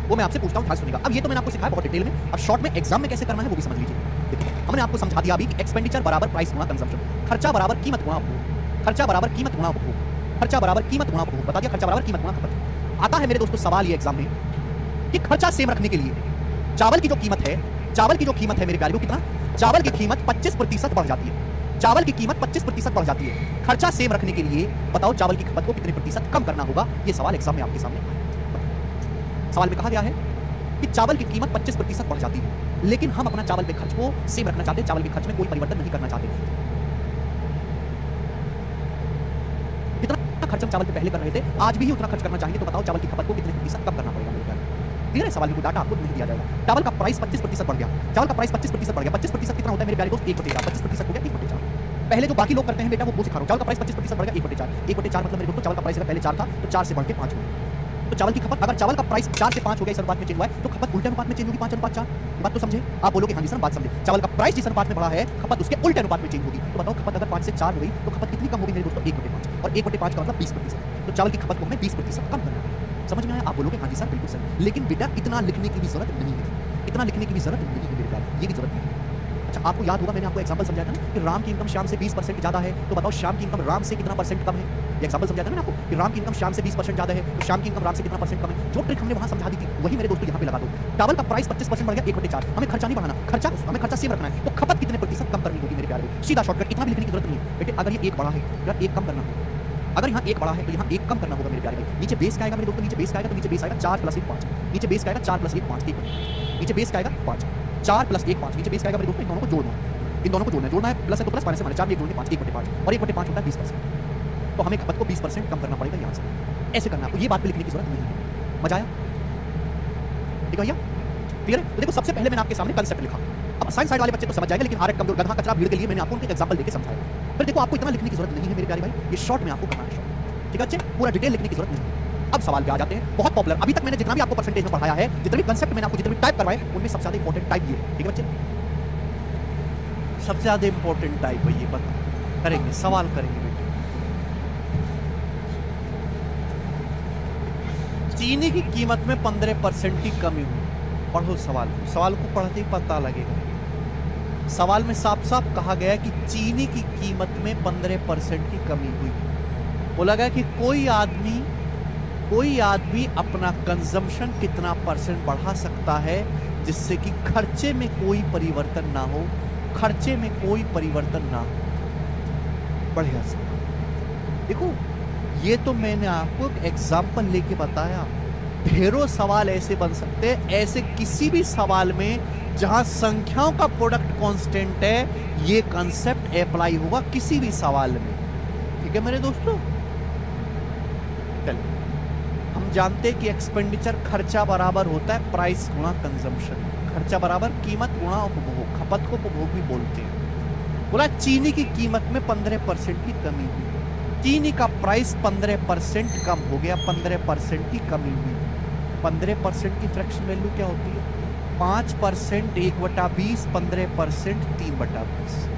S2: वो मैं आपसे पूछता हूँ, ध्यान से सुनिएगा। अब ये तो मैंने आपको सिखाया बहुत डिटेल में, अब शॉर्ट में एग्जाम में कैसे करना है वो भी समझ लीजिए। देखिए हमने आपको समझा दिया अभी कि एक्सपेंडिचर बराबर प्राइस गुणा कंजम्पशन, खर्चा बराबर कीमत गुणा उपभोग, खर्चा बराबर कीमत गुणा उपभोग, खर्चा बराबर कीमत गुणा उपभोग। बता दिया खर्चा बराबर कीमत गुणा खपत। आता है मेरे दोस्तों सवाल ये एग्जाम में कि खर्चा सेम रखने के लिए चावल की जो कीमत है, चावल की जो कीमत है मेरे प्यारे, वो कितना? चावल की कीमत 25% बढ़ जाती है। चावल की कीमत 25% बढ़ जाती है। खर्चा सेम रखने के लिए बताओ चावल की खपत को कितने प्रतिशत कम करना होगा? ये सवाल एग्जाम में आपके सामने आया। सवाल में कहा गया है कि चावल की कीमत 25% बढ़ जाती है, लेकिन हम अपना चावल पे खर्च को सेम रखना चाहते हैं, चावल के खर्च में कोई परिवर्तन नहीं करना चाहते। जितना खर्च हम चावल पे पहले कर रहे थे आज भी ही उतना खर्च करना चाहेंगे, तो बताओ चावल की खपत को कितने प्रतिशत कम करना पड़ेगा मेरे प्यारे? क्लियर है? सवाल में कोई डाटा आपको नहीं दिया जाएगा। चावल का प्राइस 25% बढ़ गया, चावल का प्राइस 25% बढ़ गया। 25% कितना होता है मेरे प्यारे दोस्त? 1/4। 25% हो गया 1/4। पहले जो बाकी लोग करते हैं बेटा वो सिखा रहा हूं। चावल का प्राइस 25% बढ़ गया 1/4। 1/4 मतलब मेरे दोस्तों चावल का प्राइस अगर पहले 4 था तो 4 से बढ़ के 5 हो गया। तो चावल की खपत, अगर चावल का प्राइस 4 से 5 हो गया, इस अनुपात में चेंज हुआ है, तो खपत उल्टे अनुपात में चेंज होगी 5:4। बात तो समझे? आप बोलोगे हाँ जी सर बात समझे। चावल का प्राइस जिस अनुपात में बढ़ा है, खपत उसके उल्टे अनुपात में चेंज होगी। तो बताओ खपत अगर 5 से 4 हो गई तो खपत कितनी कम होगी मेरे दोस्तों? 1/5। और 1/5 का मतलब 20%। तो चावल की खपत को हमें 20% कम करना है। समझ में आया? आप बोलोगे हाँ जी सर बिल्कुल सर। लेकिन बेटा इतना लिखने की भी जरूरत नहीं है, इतना लिखने की भी जरूरत नहीं है मेरे प्यारे, ये भी जरूरत नहीं है। अच्छा आपको याद होगा मैंने आपको एग्जांपल समझाया था ना कि राम की इनकम श्याम से 20% ज्यादा है, तो बताओ श्याम की इनकम राम से कितना परसेंट कम है? ये एग्जांपल समझाया था ना आपको कि राम की इनकम श्याम से 20% ज्यादा है, तो श्याम की इनकम राम से कितना परसेंट कम है? जो ट्रिक हमने वहां समझा दी थी वही मेरे दोस्तों यहाँ पे लगा दो। चावल का प्राइस 25% बढ़ गया 1/4, हमें खर्चा नहीं बढ़ाना, खर्चा हमें खर्चा सेम रखना है, तो खपत कितने प्रतिशत कम करनी होगी मेरे प्यारे? सीधा शॉर्टकट, इतना भी लिखने की जरूरत नहीं है बेटे। अगर ये 1 बढ़ा है यार 1 कम करना होगा, अगर यहाँ 1 बढ़ा है तो यहाँ 1 कम करना होगा मेरे प्यारे। नीचे बेस का आएगा मेरे दोस्तों, नीचे बेस का आएगा तो नीचे बेस आएगा 4 + 1 5, नीचे बेस का आएगा 4 + 1 5, नीचे बेस का आएगा 5, 4 + 1 5, नीचे बेस का आएगा मेरे दोस्तों। इन दोनों को जोड़ना है, इन दोनों को जोड़ना है, प्लस है तो प्लस, माइनस है माइनस, 4 में 1 जोड़ेंगे 5, 1/5 और 1/5 होता है 20%। तो हमें खपत को 20% कम करना पड़ेगा यहाँ से। ऐसे करना आपको, ये बात पे लिखने की जरूरत नहीं है। मजा आया? ठीक है भैया? क्लियर है? तो देखो सबसे पहले मैंने आपके सामने कंसेप्ट लिखा। अब साइंस साइड वाले बच्चे तो समझ जाएंगे, लेकिन आरएट कमजोर गधा कचरा भीड़ के लिए मैंने आपको उनके एग्जांपल देके समझाया। फिर देखो आपको इतना लिखने की जरूरत नहीं है मेरे प्यारे भाई, ये शॉर्ट में आपको करना है। ठीक है बच्चे? पूरा डिटेल लिखने की जरूरत नहीं है। अब सवाल पे आ जाते हैं, बहुत पॉपुलर, अभी तक मैंने जितना भी आपको परसेंटेज में पढ़ाया है, जितने भी कंसेप्ट मैंने आपको जितने भी टाइप करवाए, उनमें सबसे ज्यादा इंपॉर्टेंट टाइप ये है। ठीक है बच्चे?
S1: सबसे ज्यादा इंपॉर्टेंट टाइप है ये, बता करेंगे, सवाल करेंगे बेटे। चीनी की कीमत में 15% की कमी हुई। पढ़ो सवाल को, सवाल को पढ़ते ही पता लगेगा। सवाल में साफ साफ कहा गया है कि चीनी की कीमत में 15% की कमी हुई। बोला गया कि कोई आदमी अपना कंजम्पशन कितना % बढ़ा सकता है जिससे कि खर्चे में कोई परिवर्तन ना हो, खर्चे में कोई परिवर्तन ना हो। बढ़िया सवाल। देखो ये तो मैंने आपको एक एग्जाम्पल लेके बताया, ढेरों सवाल ऐसे बन सकते हैं, ऐसे किसी भी सवाल में जहां संख्याओं का प्रोडक्ट कांस्टेंट है ये कंसेप्ट अप्लाई होगा किसी भी सवाल में। ठीक है मेरे दोस्तों, चलिए हम जानते हैं कि एक्सपेंडिचर खर्चा बराबर होता है प्राइस गुणा कंजम्पशन, खर्चा बराबर कीमत गुणा उपभोग, खपत को उपभोग भी बोलते हैं। बोला चीनी की कीमत में 15% की कमी हुई, चीनी का प्राइस 15% कम हो गया, 15% की कमी हुई। 15% की फ्रैक्शन वैल्यू क्या होती है? 5% 1/20, 15% 3/20।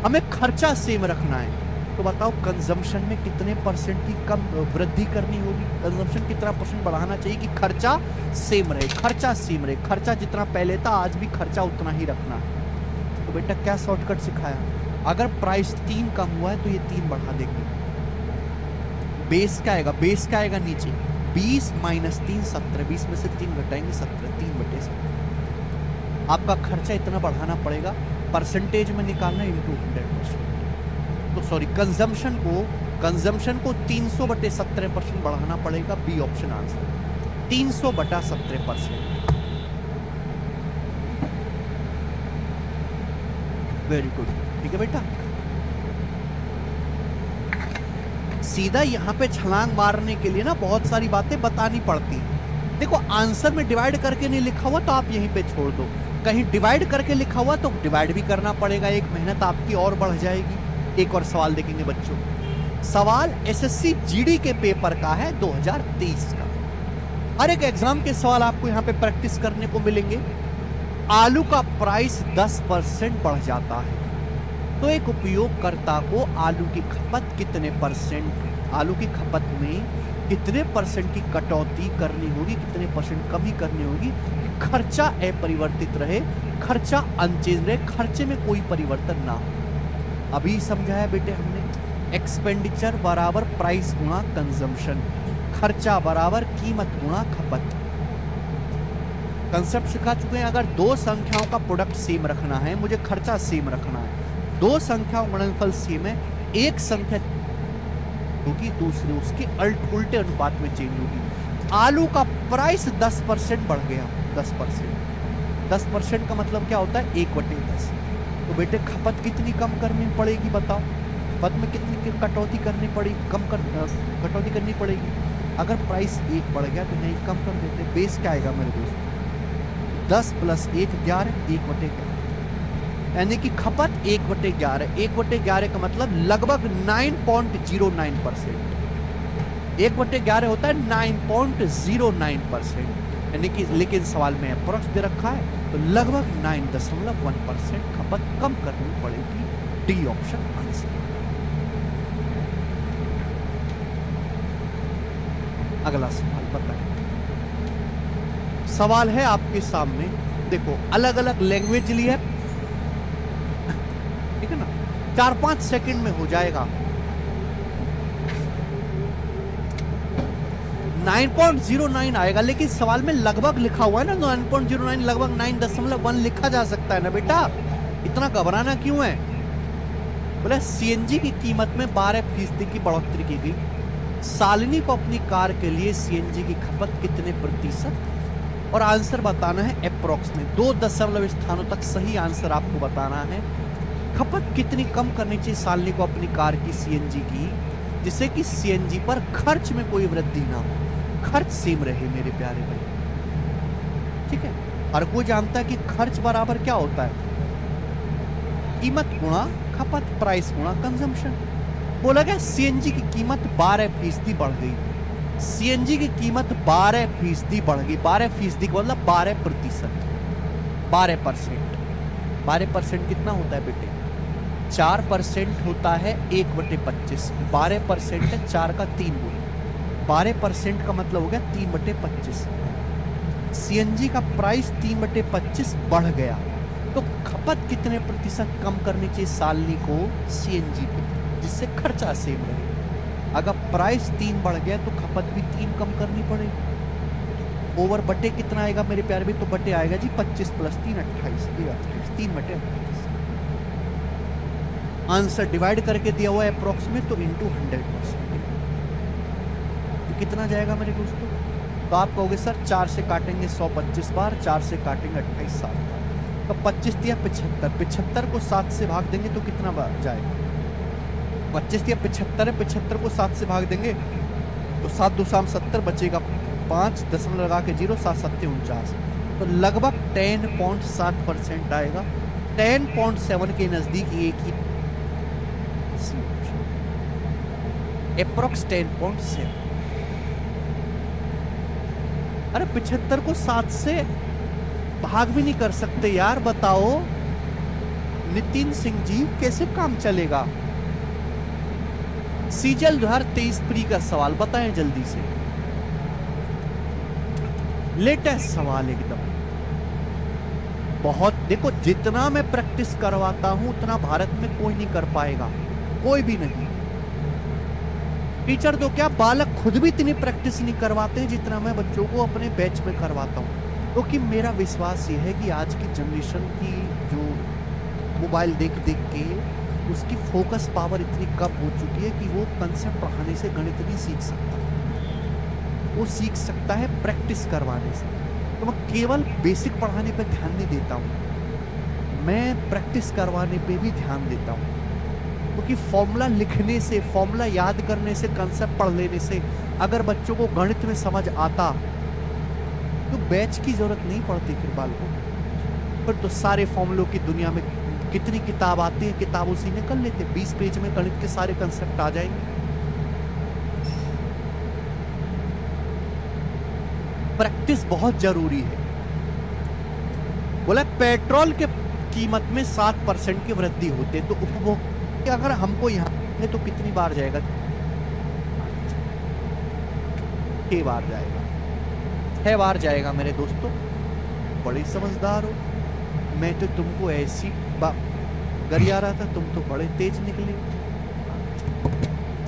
S1: हमें खर्चा सेम रखना है, तो बताओ कंजम्पशन में कितने % की कम वृद्धि करनी होगी, कंजम्पशन कितना % बढ़ाना चाहिए कि खर्चा सेम रहे, खर्चा सेम रहे, खर्चा जितना पहले था आज भी खर्चा उतना ही रखना है। तो बेटा क्या शॉर्टकट सिखाया, अगर प्राइस 3 कम हुआ है तो ये 3 बढ़ा देंगे। बेस क्या आएगा, बेस क्या आएगा नीचे 20 - 3 17, 20 में से 3 घटाएंगे 17, 3/17। आपका खर्चा इतना बढ़ाना पड़ेगा, परसेंटेज में निकालना इंटू 100%। तो सॉरी कंजम्पशन को 300/17% बढ़ाना पड़ेगा, B option answer 300/17%। Very good, ठीक है बेटा। सीधा यहाँ पे छलांग मारने के लिए ना बहुत सारी बातें बतानी पड़ती हैं। देखो आंसर में डिवाइड करके नहीं लिखा हुआ तो आप यहीं पे छोड़ दो, कहीं डिवाइड करके लिखा हुआ तो डिवाइड भी करना पड़ेगा, एक मेहनत आपकी और बढ़ जाएगी। एक और सवाल देखेंगे बच्चों, सवाल एसएससी जीडी के पेपर का है 2023 का। हर एक एग्जाम के सवाल आपको यहाँ पे प्रैक्टिस करने को मिलेंगे। आलू का प्राइस 10% बढ़ जाता है तो एक उपयोगकर्ता को आलू की खपत कितने %, आलू की खपत में कितने % की कटौती करनी होगी, कितने % कमी करनी होगी कि खर्चा अपरिवर्तित रहे, खर्चा अनचेंज रहे, खर्चे में कोई परिवर्तन ना हो। अभी समझाया बेटे हमने, एक्सपेंडिचर बराबर प्राइस गुणा कंजम्पशन, खर्चा बराबर कीमत गुणा खपत। कंसेप्ट सिखा चुके हैं, अगर दो संख्याओं का प्रोडक्ट सेम रखना है, मुझे खर्चा सेम रखना है, दो संख्याओं गुणनफल सेम है, एक संख्या होगी दूसरी उसके उल्टे अनुपात में चेंज होगी। आलू का प्राइस 10% बढ़ गया, 10% का मतलब क्या होता है 1/10। तो बेटे खपत कितनी कम करनी पड़ेगी बताओ, खपत में कितनी कटौती करनी पड़ेगी, कटौती करनी पड़ेगी। अगर प्राइस 1 बढ़ गया तो नहीं कम कर देते। बेस क्या आएगा मेरे दोस्त, 10 + 1 11, 1/11, यानी कि खपत 1/11, 1/11 का मतलब लगभग 9.09%, 1/11 होता है 9.09%, यानी कि लेकिन सवाल में अप्रोक्स दे रखा है तो लगभग 9.1% खपत कम करनी पड़ेगी, डी ऑप्शन आंसर। अगला सवाल बताइए, सवाल है आपके सामने, देखो अलग अलग लैंग्वेज ली है, ठीक है ना, 4-5 सेकंड में हो जाएगा। 9.09 आएगा, लेकिन सवाल में लगभग लिखा हुआ है ना 9.09, लगभग 9.1 लिखा जा सकता है ना बेटा, इतना घबराना क्यों है। बोले सीएनजी की कीमत में 12% की बढ़ोतरी की गई, शालिनी को अपनी कार के लिए सीएनजी की खपत कितने %, और आंसर बताना है अप्रोक्स में, 2 दशमलव स्थानों तक सही आंसर आपको बताना है। खपत कितनी कम करनी चाहिए शालिनी को अपनी कार की सीएनजी की, जिससे कि सीएनजी पर खर्च में कोई वृद्धि ना हो, खर्च सेम रहे मेरे प्यारे भाई, ठीक है। हर कोई जानता है कि खर्च बराबर क्या होता है, कीमत गुणा खपत, प्राइस गुणा कंजम्पशन। बोला गया सीएनजी की कीमत 12% बढ़ गई, सीएनजी की कीमत 12% बढ़ गई, 12% का मतलब 12%, 12% कितना होता है बेटे, 4% होता है 1/25, 12% है 4 का 3 गुना, 12% का मतलब हो गया 3/25। सीएनजी का प्राइस 3/25 बढ़ गया, तो खपत कितने % कम करनी चाहिए शालिनी को सीएनजी पे, जिससे खर्चा सेम रहे। अगर प्राइस 3 बढ़ गया तो खपत भी 3 कम करनी पड़ेगी। ओवर बटे कितना आएगा मेरे प्यारे भी, तो बटे आएगा जी 25 + 3 28, 3 बटे 28। आंसर डिवाइड करके दिया हुआ है अप्रोक्सीमेट, तो इंटू 100%। तो कितना जाएगा मेरे दोस्तों? तो आप कहोगे सर 4 से काटेंगे 125 बार, 4 से काटेंगे 28 7 बार, तो 25 दिया 75, 75 को 7 से भाग देंगे तो कितना बार जाएगा? 25 दिया 75 है, 75 को 7 से भाग देंगे तो 7 2 70, बचेगा 5 दशमलव लगा के 0, 7 7 49, तो लगभग 10.7% आएगा। 10.7 के नजदीक एक ही अप्रोक्स 10.7। अरे 75 को 7 से भाग भी नहीं कर सकते यार, बताओ नितिन सिंह जी कैसे काम चलेगा? सीजल 2023 प्री का सवाल बताएं जल्दी से, लेटेस्ट सवाल एकदम। बहुत देखो, जितना मैं प्रैक्टिस करवाता हूं उतना भारत में कोई नहीं कर पाएगा, कोई भी नहीं। टीचर तो क्या, बालक खुद भी इतनी प्रैक्टिस नहीं करवाते हैं जितना मैं बच्चों को अपने बैच में करवाता हूं। क्योंकि मेरा विश्वास ये है कि आज की जनरेशन की जो मोबाइल देख देख के उसकी फोकस पावर इतनी कम हो चुकी है कि वो कंसेप्ट पढ़ाने से गणित नहीं सीख सकता, वो सीख सकता है प्रैक्टिस करवाने से। तो मैं केवल बेसिक पढ़ाने पर ध्यान नहीं देता हूँ, मैं प्रैक्टिस करवाने पे भी ध्यान देता हूँ। क्योंकि फॉर्मूला लिखने से, फॉर्मूला याद करने से, कंसेप्ट पढ़ लेने से अगर बच्चों को गणित में समझ आता तो बैच की जरूरत नहीं पड़ती फिर बालकों को। फिर तो सारे फॉर्मूलों की दुनिया में कितनी किताब आती है, किताब उसी में कर लेते, 20 पेज में गणित के सारे कंसेप्ट आ जाएंगे। प्रैक्टिस बहुत जरूरी है। बोला पेट्रोल के कीमत में 7% की वृद्धि होती है, तो उपभोग अगर हमको यहाँ तो कितनी बार जाएगा? 6 बार जाएगा, 6 बार जाएगा मेरे दोस्तों। बड़े समझदार हो, मैं तो तुमको ऐसी गरिया रहा था, तुम तो बड़े तेज निकले।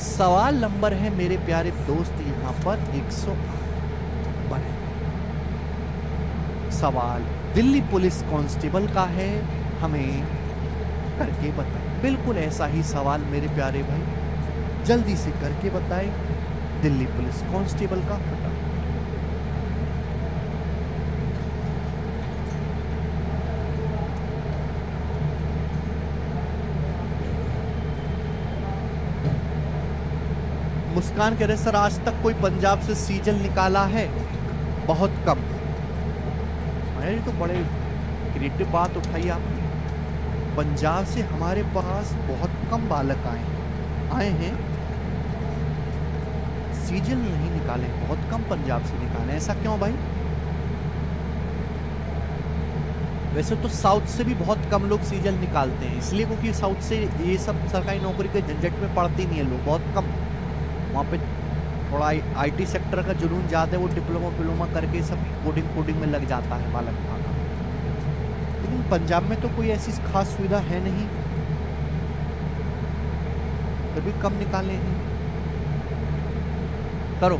S1: सवाल नंबर है मेरे प्यारे दोस्त यहाँ पर 108 सवाल दिल्ली पुलिस कांस्टेबल का है, हमें करके बताएं। बिल्कुल ऐसा ही सवाल मेरे प्यारे भाई, जल्दी से करके बताएं दिल्ली पुलिस कांस्टेबल का। फटाफट मुस्कान कह रहे सर आज तक कोई पंजाब से सीजल निकाला है? बहुत कम। अरे तो बड़े क्रिएटिव बात उठाई आप। पंजाब से हमारे पास बहुत कम बालक आए हैं, सीजल नहीं निकाले, बहुत कम पंजाब से निकाले। ऐसा क्यों भाई? वैसे तो साउथ से भी बहुत कम लोग सीजल निकालते हैं, इसलिए क्योंकि साउथ से ये सब सरकारी नौकरी के झंझट में पड़ते नहीं है लोग, बहुत कम। वहाँ पे थोड़ा आईटी सेक्टर का जुनून ज़्यादा है, वो डिप्लोमा करके सब कोडिंग में लग जाता है बालक वहाँ का। लेकिन पंजाब में तो कोई ऐसी खास सुविधा है नहीं, फिर भी कम निकाले हैं। करो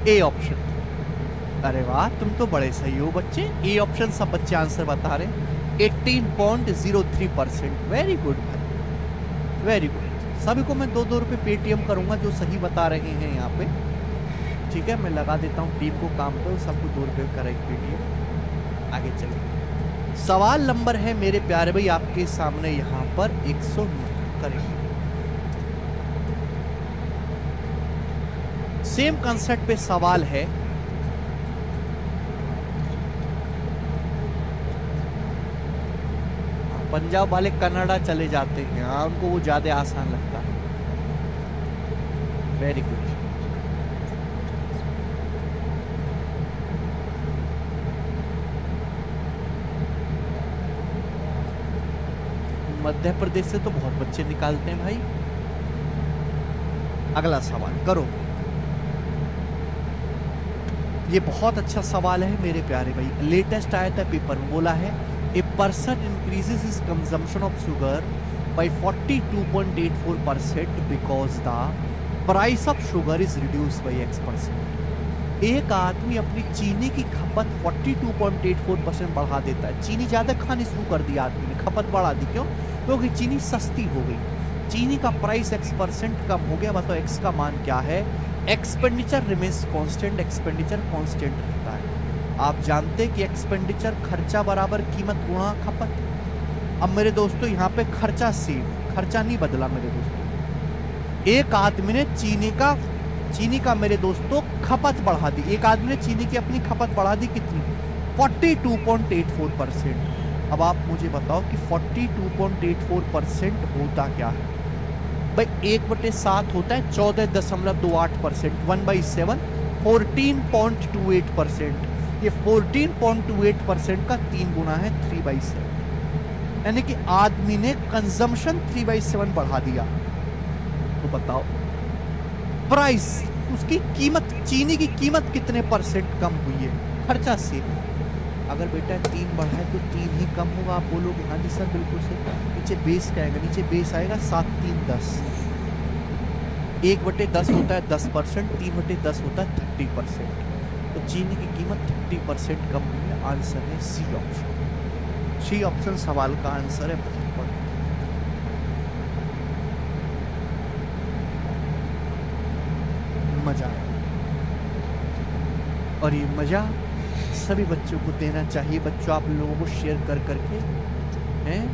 S1: ए ऑप्शन। अरे वाह, तुम तो बड़े सही हो बच्चे, ए ऑप्शन सब बच्चे आंसर बता रहे हैं। 18.03%। वेरी गुड भाई, वेरी गुड। सभी को मैं 2-2 रुपये पेटीएम करूंगा जो सही बता रहे हैं यहाँ पे, ठीक है? मैं लगा देता हूँ टीम को काम पे, सबको 2 रुपये करेंगे पेटीएम। आगे चलिए, सवाल नंबर है मेरे प्यारे भाई आपके सामने यहाँ पर 109 करेंगे। सेम कंसेप्ट पे सवाल है। पंजाब वाले कनाडा चले जाते हैं, हाँ उनको वो ज्यादा आसान लगता है। Very good. मध्य प्रदेश से तो बहुत बच्चे निकालते हैं भाई। अगला सवाल करो। ये बहुत अच्छा सवाल है मेरे प्यारे भाई, लेटेस्ट आया था पेपर में, बोला है a person increases his consumption of sugar bye 42.84% because the price of sugar is reduced by X%। एक आदमी अपनी चीनी की खपत 42.84% बढ़ा देता है। चीनी ज्यादा खानी शुरू कर दी आदमी ने, खपत बढ़ा दी। क्यों? क्योंकि चीनी सस्ती हो गई, चीनी का प्राइस X% कम हो गया। बताओ X का मान क्या है? Expenditure remains constant, expenditure constant रहता है। आप जानते हैं कि एक्सपेंडिचर खर्चा बराबर कीमत गुणा खपत। अब मेरे दोस्तों यहाँ पे खर्चा सेम, खर्चा नहीं बदला मेरे दोस्तों। एक आदमी ने चीनी का मेरे दोस्तों खपत बढ़ा दी। एक आदमी ने चीनी की अपनी खपत बढ़ा दी कितनी? 42.84%। अब आप मुझे बताओ कि 42.84% होता क्या है भाई? 1/7 होता है 14.28%, 1/7 14.28%। ये 14.28% का 3 गुना है 3/7, यानी कि आदमी ने कंजम्पशन 3/7 बढ़ा दिया। तो बताओ प्राइस, उसकी कीमत, चीनी की कीमत कितने % कम हुई है? खर्चा से। अगर बेटा 3 बढ़ा है तो 3 ही कम होगा। आप बोलोगे हाँ जी सर बिल्कुल सही। नीचे बेस क्या आएगा? नीचे बेस आएगा 7 3 10। 1/10 होता है 10%, 3/10 होता है 30%। तो चीनी की कीमत 30% कम हुई है। आंसर है सी ऑप्शन। सी ऑप्शन सवाल का आंसर है। बहुत बढ़िया, मजा आया। और ये मजा सभी बच्चों को देना चाहिए। बच्चों आप लोगों को शेयर कर करके हैं।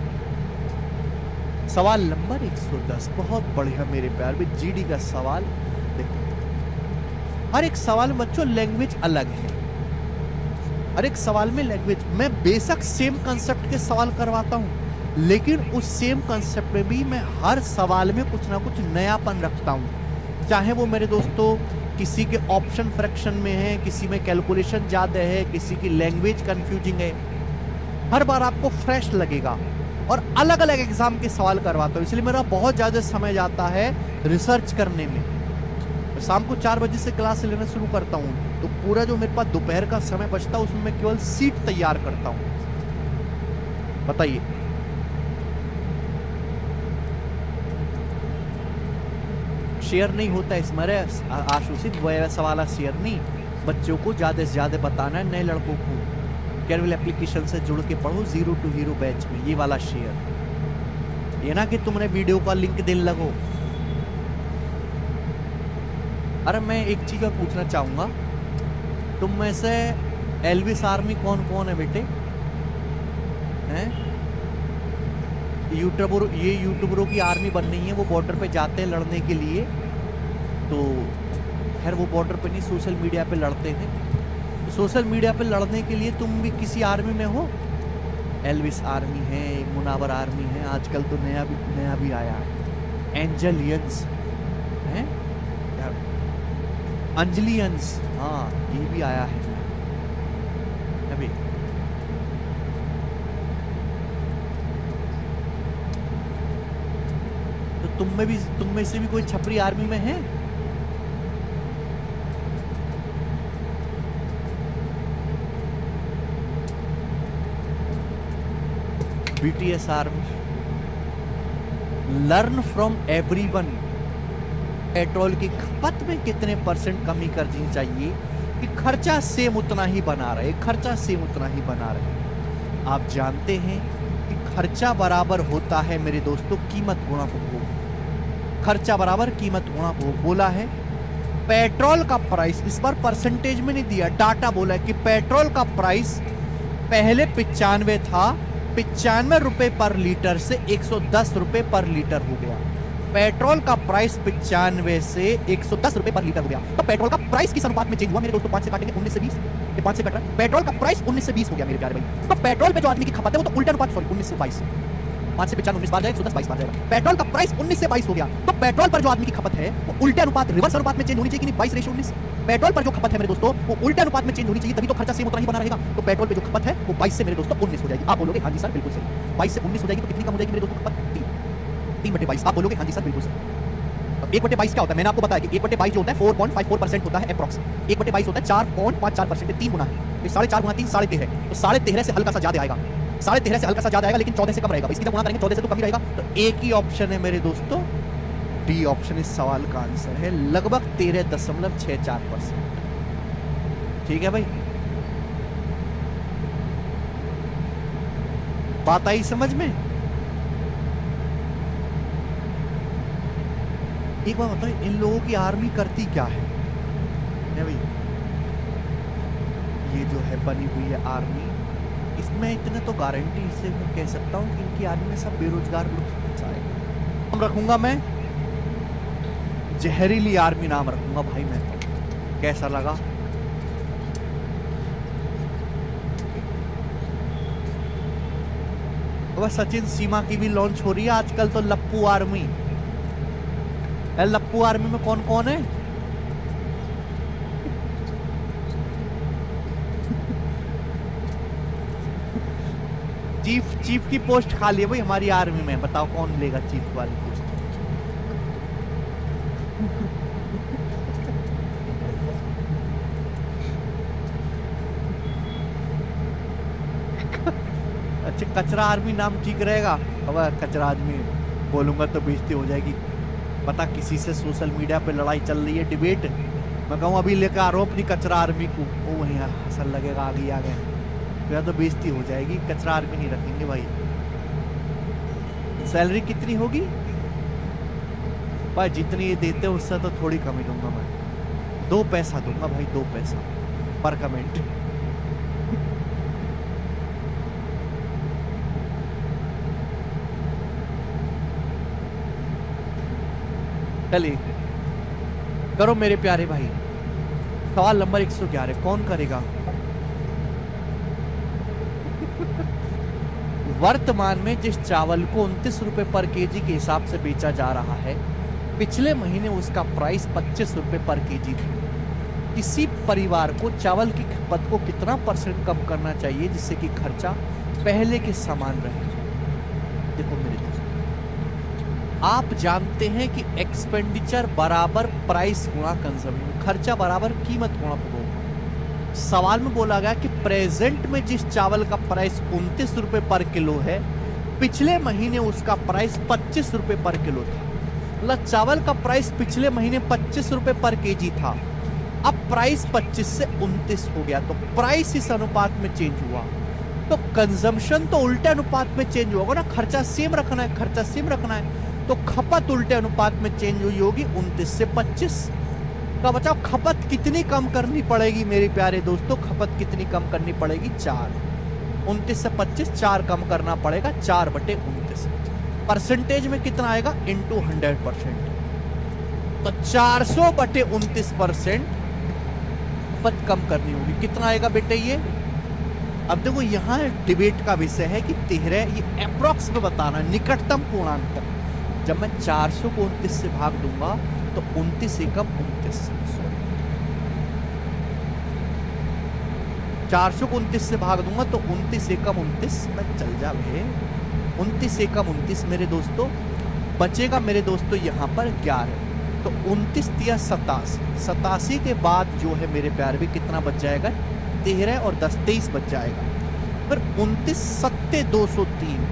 S1: सवाल नंबर 110 बहुत बढ़िया मेरे प्यार में, जीडी का सवाल। देखो हर एक सवाल में बच्चों लैंग्वेज अलग है। हर एक सवाल में लैंग्वेज, मैं बेशक सेम कंसेप्ट के सवाल करवाता हूं, लेकिन उस सेम कंसेप्ट में भी मैं हर सवाल में कुछ ना कुछ नयापन रखता हूं। चाहे वो मेरे दोस्तों किसी के ऑप्शन फ्रैक्शन में है, किसी में कैलकुलेशन ज्यादा है, किसी की लैंग्वेज कंफ्यूजिंग है, हर बार आपको फ्रेश लगेगा। और अलग अलग एग्जाम के सवाल करवाता हूँ, इसलिए मेरा बहुत ज्यादा समय जाता है रिसर्च करने में। शाम को 4 बजे से क्लास लेना शुरू करता हूँ, तो पूरा जो मेरे पास दोपहर का समय बचता है उसमें मैं केवल सीट तैयार करता हूँ। बताइए शेयर नहीं होता इसमें आशुषित, वह सवाल शेयर नहीं, बच्चों को ज्यादा से ज्यादा बताना है। नए लड़कों को कैरवेल एप्लीकेशन से जुड़ के पढ़ो 0 to Hero बैच में, ये वाला शेयर। ये ना कि तुमने वीडियो का लिंक देने लगो। अरे मैं एक चीज और पूछना चाहूंगा, तुम में से एल्विस आर्मी कौन कौन है बेटे? हैं? यूट्यूबरों की आर्मी बन रही है, वो बॉर्डर पे जाते हैं लड़ने के लिए। तो खैर वो बॉर्डर पे नहीं, सोशल मीडिया पे लड़ते हैं। तो सोशल मीडिया पे लड़ने के लिए तुम भी किसी आर्मी में हो? एल्विस आर्मी है, मुनावर आर्मी है, आजकल तो नया भी आया है, एंजलियंस है, अंजलियंस, हाँ ये भी आया है अभी। तो तुम में से भी कोई छपरी आर्मी में है? BTS army. Learn from everyone. Petrol की खपत में कितने % कमी करनी चाहिए कि खर्चा सेम उतना ही बना रहे, खर्चा सेम उतना ही बना रहे। आप जानते हैं कि खर्चा बराबर होता है मेरे दोस्तों कीमत गुणा उपभोग। खर्चा बराबर कीमत गुणा उपभोग बोला है। पेट्रोल का प्राइस इस बार परसेंटेज में नहीं दिया, डाटा बोला है कि पेट्रोल का प्राइस पहले 95 था, 95 रुपए पर लीटर से 110 रुपए पर लीटर हो गया। पेट्रोल का प्राइस 95 से 110 रुपए पर लीटर हो गया। तो पेट्रोल का प्राइस किस अनुपात में चेंज हुआ मेरे दोस्तों? 5 से काटेंगे 19 से 20, ये 5 से कट रहा है। पेट्रोल का प्राइस 19 से 20 हो गया मेरे प्यारे भाई। तो पेट्रोल पे जो आदमी की खपत है वो तो उल्टा अनुपात, सॉरी 19 से 22।
S2: 5 से 95 बार जाएगा, 110 22 बार जाएगा। पेट्रोल का प्राइस 19 से 22 हो गया, तो पेट्रोल पर जो आदमी की खपत है वो उल्टे अनुपात, रिवर्स अनुपात में चेंज होनी चाहिए कि नहीं? 22:19। पेट्रोल पर जो खपत है मेरे दोस्तों वो उल्टे अनुपात में चेंज होनी चाहिए, तभी तो खर्चा सेम उतना ही बना रहेगा। तो पेट्रोल पे जो खपत है वो 22 से मेरे दोस्तों 19 हो जाएगी। आप बोलोगे हाँ जी सर बिल्कुल सही। 22 से 19 हो जाएगी तो कितनी कम हो जाएगी मेरे दोस्तों खपत? 3/22। आप बोलोगे हाँ जी सर बिल्कुल सही। 1/22 क्या होता है? मैंने आपको बताया कि 1/22 जो होता है 4.54% होता है अप्रॉक्स। 1/22 होता है 4.54%, 3 गुना है। 4.5 गुना 3 13.5, तो 13.5 से हल्का सा ज्यादा आएगा, 13.5 से हल्का सा ज्यादा आएगा, लेकिन 14 से कम रहेगा। इसकी जब गुणा करेंगे 14 से तो कम ही रहेगा।
S1: तो एक ही ऑप्शन है मेरे दोस्तों, डी ऑप्शन इस सवाल का आंसर है, लगभग 13.64%। ठीक है भाई, बात आई समझ में? एक बात बताओ, इन लोगों की आर्मी करती क्या है भाई? ये जो है बनी हुई है आर्मी, इसमें इतने तो गारंटी से मैं कह सकता हूँ कि इनकी आर्मी में सब बेरोजगार लोग आए। नाम रखूंगा मैं जहरीली आर्मी, नाम रखूंगा भाई मैं। कैसा लगा? वह सचिन सीमा की भी लॉन्च हो रही है आजकल तो, लप्पू आर्मी। लप्पू आर्मी में कौन कौन है? चीफ की पोस्ट खाली है भाई हमारी आर्मी में, बताओ कौन लेगा चीफ वाली पोस्ट? अच्छा, कचरा आर्मी नाम ठीक रहेगा? अब कचरा आर्मी बोलूंगा तो बेइज्जती हो जाएगी। पता किसी से सोशल मीडिया पे लड़ाई चल रही है, डिबेट, मैं कहूँ अभी लेकर आ रहा हूँ अपनी कचरा आर्मी को, वो वहीं हंसन लगेगा आगे आ गए, या तो बेइज्जती हो जाएगी। कचरा आर्मी नहीं रखेंगे भाई। सैलरी कितनी होगी भाई? जितनी ये देते हैं उससे तो थोड़ी कमी दूंगा मैं, 2 पैसा दूंगा भाई, 2 पैसा पर कमेंट। चलिए करो मेरे प्यारे भाई। सवाल नंबर 111 कौन करेगा? वर्तमान में जिस चावल को 29 रुपए पर केजी के हिसाब से बेचा जा रहा है, पिछले महीने उसका प्राइस 25 रुपए पर केजी था। किसी परिवार को चावल की खपत को कितना % कम करना चाहिए जिससे कि खर्चा पहले के समान रहे? देखो मेरे दोस्तों, आप जानते हैं कि एक्सपेंडिचर बराबर प्राइस गुणा कंजम्पशन, खर्चा बराबर कीमत गुणा उपभोग। सवाल में बोला गया कि प्रेजेंट में जिस चावल का प्राइस 29 रुपए पर किलो है, पिछले महीने उसका प्राइस 25 रुपए पर किलो था। मतलब चावल का प्राइस पिछले महीने 25 रुपए पर केजी था, अब प्राइस 25 से 29 हो गया, तो प्राइस इस अनुपात में चेंज हुआ, तो कंजम्पशन तो उल्टे अनुपात में चेंज होगा ना। खर्चा सेम रखना है, खर्चा सेम रखना है, तो खपत उल्टे अनुपात में चेंज हुई होगी 29 से 25। तो बचाओ खपत कितनी कम करनी पड़ेगी मेरे प्यारे दोस्तों? खपत कितनी कम करनी पड़ेगी? 4। 29 से 25 4 कम करना पड़ेगा, 4/29। परसेंटेज में कितना आएगा? इंटू 100%। तो 400/29% खपत कम करनी होगी। कितना आएगा बेटे ये? अब देखो यहाँ डिबेट का विषय है कि 13, ये अप्रॉक्स में बताना, निकटतम पूर्णांक तक। जब मैं 400 को 29 से भाग दूंगा तो 29 एकम 29, 400 को 29 से भाग दूंगा तो 29 एकम 29 में चल जा भे, 29 एकम 29 मेरे दोस्तों बचेगा मेरे दोस्तों यहाँ पर 11, तो 29 या 87, 87 के बाद जो है मेरे प्यारे भी कितना बच जाएगा? 13 और 10 23 बच जाएगा। फिर 29 7 203,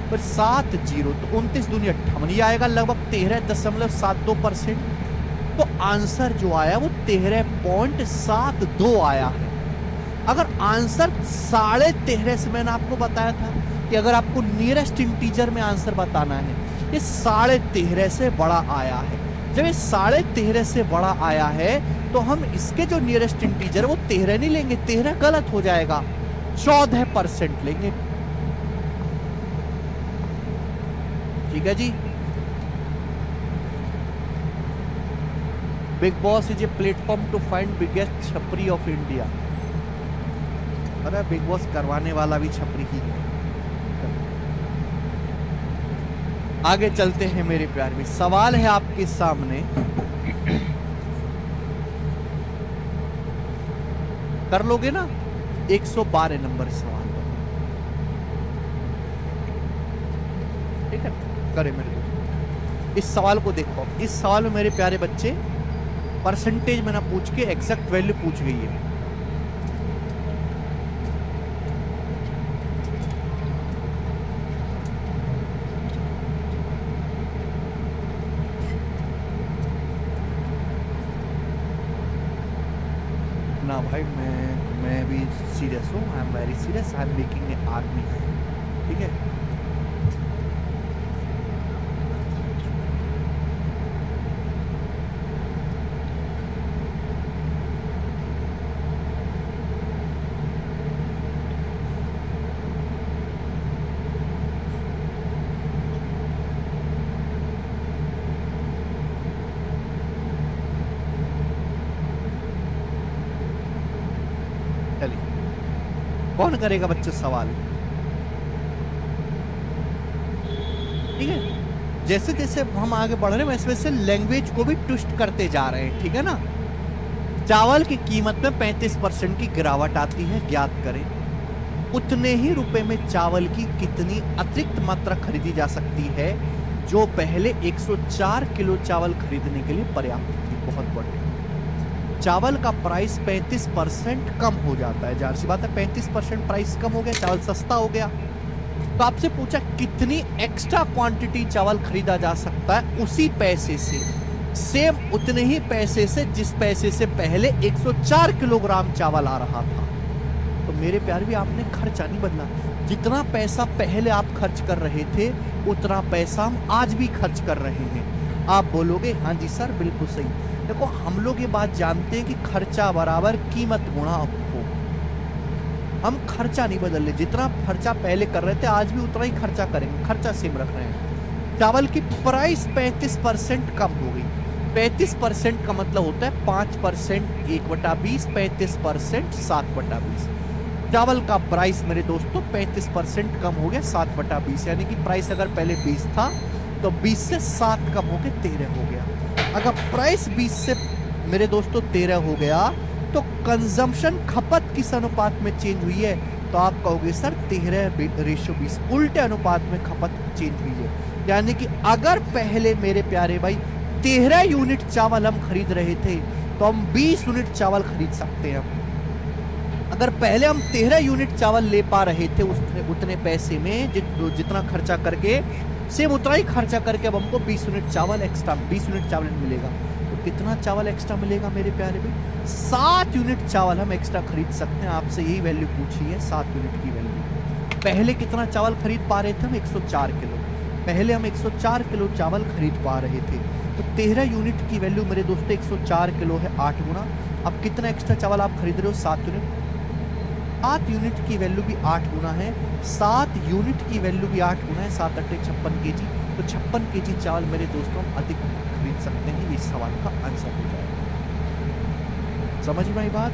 S1: फिर 7 0, तो 29 दूनी 58 आएगा, लगभग 13.72%। तो आंसर जो आया वो 13.72 आया है। अगर आंसर 13.5 से, मैंने आपको बताया था कि अगर आपको नियरेस्ट इंटीजर में आंसर बताना है, ये 13.5 से बड़ा आया है। जब ये 13.5 से बड़ा आया है तो हम इसके जो नियरेस्ट इंटीजर वो 13 नहीं लेंगे, 13 गलत हो जाएगा, 14% लेंगे। ठीक है जी। Bigg Boss is a platform to find biggest छपरी ऑफ इंडिया। अरे बिग बॉस करवाने वाला भी छपरी ही है। आगे चलते हैं मेरे प्यारे में। सवाल है आपके सामने, कर लोगे ना? 112 नंबर सवाल, ठीक है? करे मेरे दोस्त, इस सवाल को देखो। इस सवाल में मेरे प्यारे बच्चे परसेंटेज में ना पूछ के एग्जैक्ट वैल्यू पूछ गई है। ना भाई, मैं भी सीरियस हूँ। I am very serious. I am making a army, ठीक है? कौन करेगा बच्चों सवाल? ठीक है, जैसे जैसे हम आगे बढ़ रहे हैं वैसे वैसे लैंग्वेज को भी ट्विस्ट करते जा रहे हैं, ठीक है ना? चावल की कीमत में 35% की गिरावट आती है, ज्ञात करें उतने ही रुपए में चावल की कितनी अतिरिक्त मात्रा खरीदी जा सकती है जो पहले 104 किलो चावल खरीदने के लिए पर्याप्त थी। बहुत बढ़िया। चावल का प्राइस 35% कम हो जाता है। जाहिर सी बात है, 35% प्राइस कम हो गया, चावल सस्ता हो गया। तो आपसे पूछा कितनी एक्स्ट्रा क्वांटिटी चावल खरीदा जा सकता है उसी पैसे से, सेम उतने ही पैसे से जिस पैसे से पहले 104 किलोग्राम चावल आ रहा था। तो मेरे प्यारे भी, आपने खर्चा नहीं बदला। जितना पैसा पहले आप खर्च कर रहे थे उतना पैसा हम आज भी खर्च कर रहे हैं। आप बोलोगे हाँ जी सर, बिल्कुल सही। देखो, हम लोग ये बात जानते हैं कि खर्चा बराबर कीमत गुणा हो। हम खर्चा नहीं बदल रहे, जितना खर्चा पहले कर रहे थे आज भी उतना ही खर्चा करेंगे, खर्चा सेम रख रहे हैं। चावल की प्राइस 35% कम हो गई। 35% का मतलब होता है 5% 1/20, 35% 7/20। चावल का प्राइस मेरे दोस्तों 35% कम हो गया 7/20, यानी कि प्राइस अगर पहले 20 था तो 20 से 7 कम हो के 13 हो गया। अगर प्राइस 20 से मेरे दोस्तों 13 हो गया तो कंजम्पशन, खपत किस अनुपात में चेंज हुई है? तो आप कहोगे सर 13:20, उल्टे अनुपात में खपत चेंज हुई है। यानी कि अगर पहले मेरे प्यारे भाई 13 यूनिट चावल हम खरीद रहे थे तो हम 20 यूनिट चावल खरीद सकते हैं। अगर पहले हम 13 यूनिट चावल ले पा रहे थे उतने पैसे में, जितना खर्चा करके, सेम उतना ही खर्चा करके अब हमको 20 यूनिट चावल एक्स्ट्रा, 20 यूनिट चावल मिलेगा। तो कितना चावल एक्स्ट्रा मिलेगा मेरे प्यारे भाई? 7 यूनिट चावल हम एक्स्ट्रा खरीद सकते हैं। आपसे यही वैल्यू पूछी है, 7 यूनिट की वैल्यू। पहले कितना चावल खरीद पा रहे थे हम? 104 किलो। पहले हम 104 किलो चावल खरीद पा रहे थे, तो 13 यूनिट की वैल्यू मेरे दोस्तों 104 किलो है, 8 गुना। अब कितना एक्स्ट्रा चावल आप खरीद रहे हो? 7 यूनिट। 7 यूनिट की वैल्यू भी 8 गुना है, 7 यूनिट की वैल्यू भी 8 गुना है, 7 × 8 = 56 केजी। तो 56 केजी चावल मेरे दोस्तों हम अधिक खरीद सकते हैं। इस सवाल का आंसर हो जाएगा। समझ में आई बात?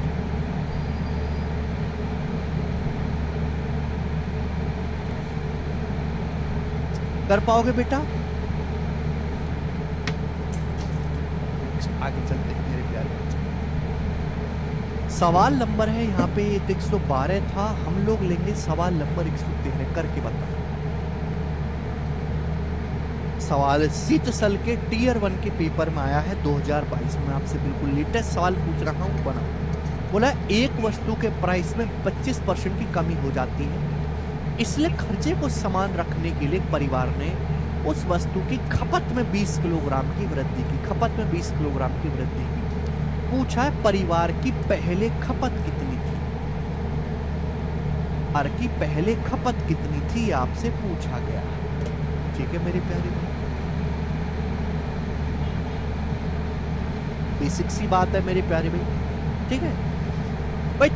S1: कर पाओगे बेटा? आगे चलते हैं मेरे प्यारे बच्चे। सवाल नंबर है यहाँ पे 112 था, हम लोग लेंगे सवाल नंबर 113। करके बता। सवाल शीतसल के टियर 1 के पेपर में आया है 2022 में। आपसे बिल्कुल लेटेस्ट सवाल पूछ रहा हूँ, बना। बोला एक वस्तु के प्राइस में 25% की कमी हो जाती है, इसलिए खर्चे को समान रखने के लिए परिवार ने उस वस्तु की खपत में 20 किलोग्राम की वृद्धि की। खपत में 20 किलोग्राम की वृद्धि की। पूछा है परिवार की पहले खपत कितनी थी? परिवार की पहले खपत कितनी थी आपसे पूछा गया। ठीक है मेरे प्यारे, बेसिक सी बात है मेरे प्यारे भाई। ठीक है भाई,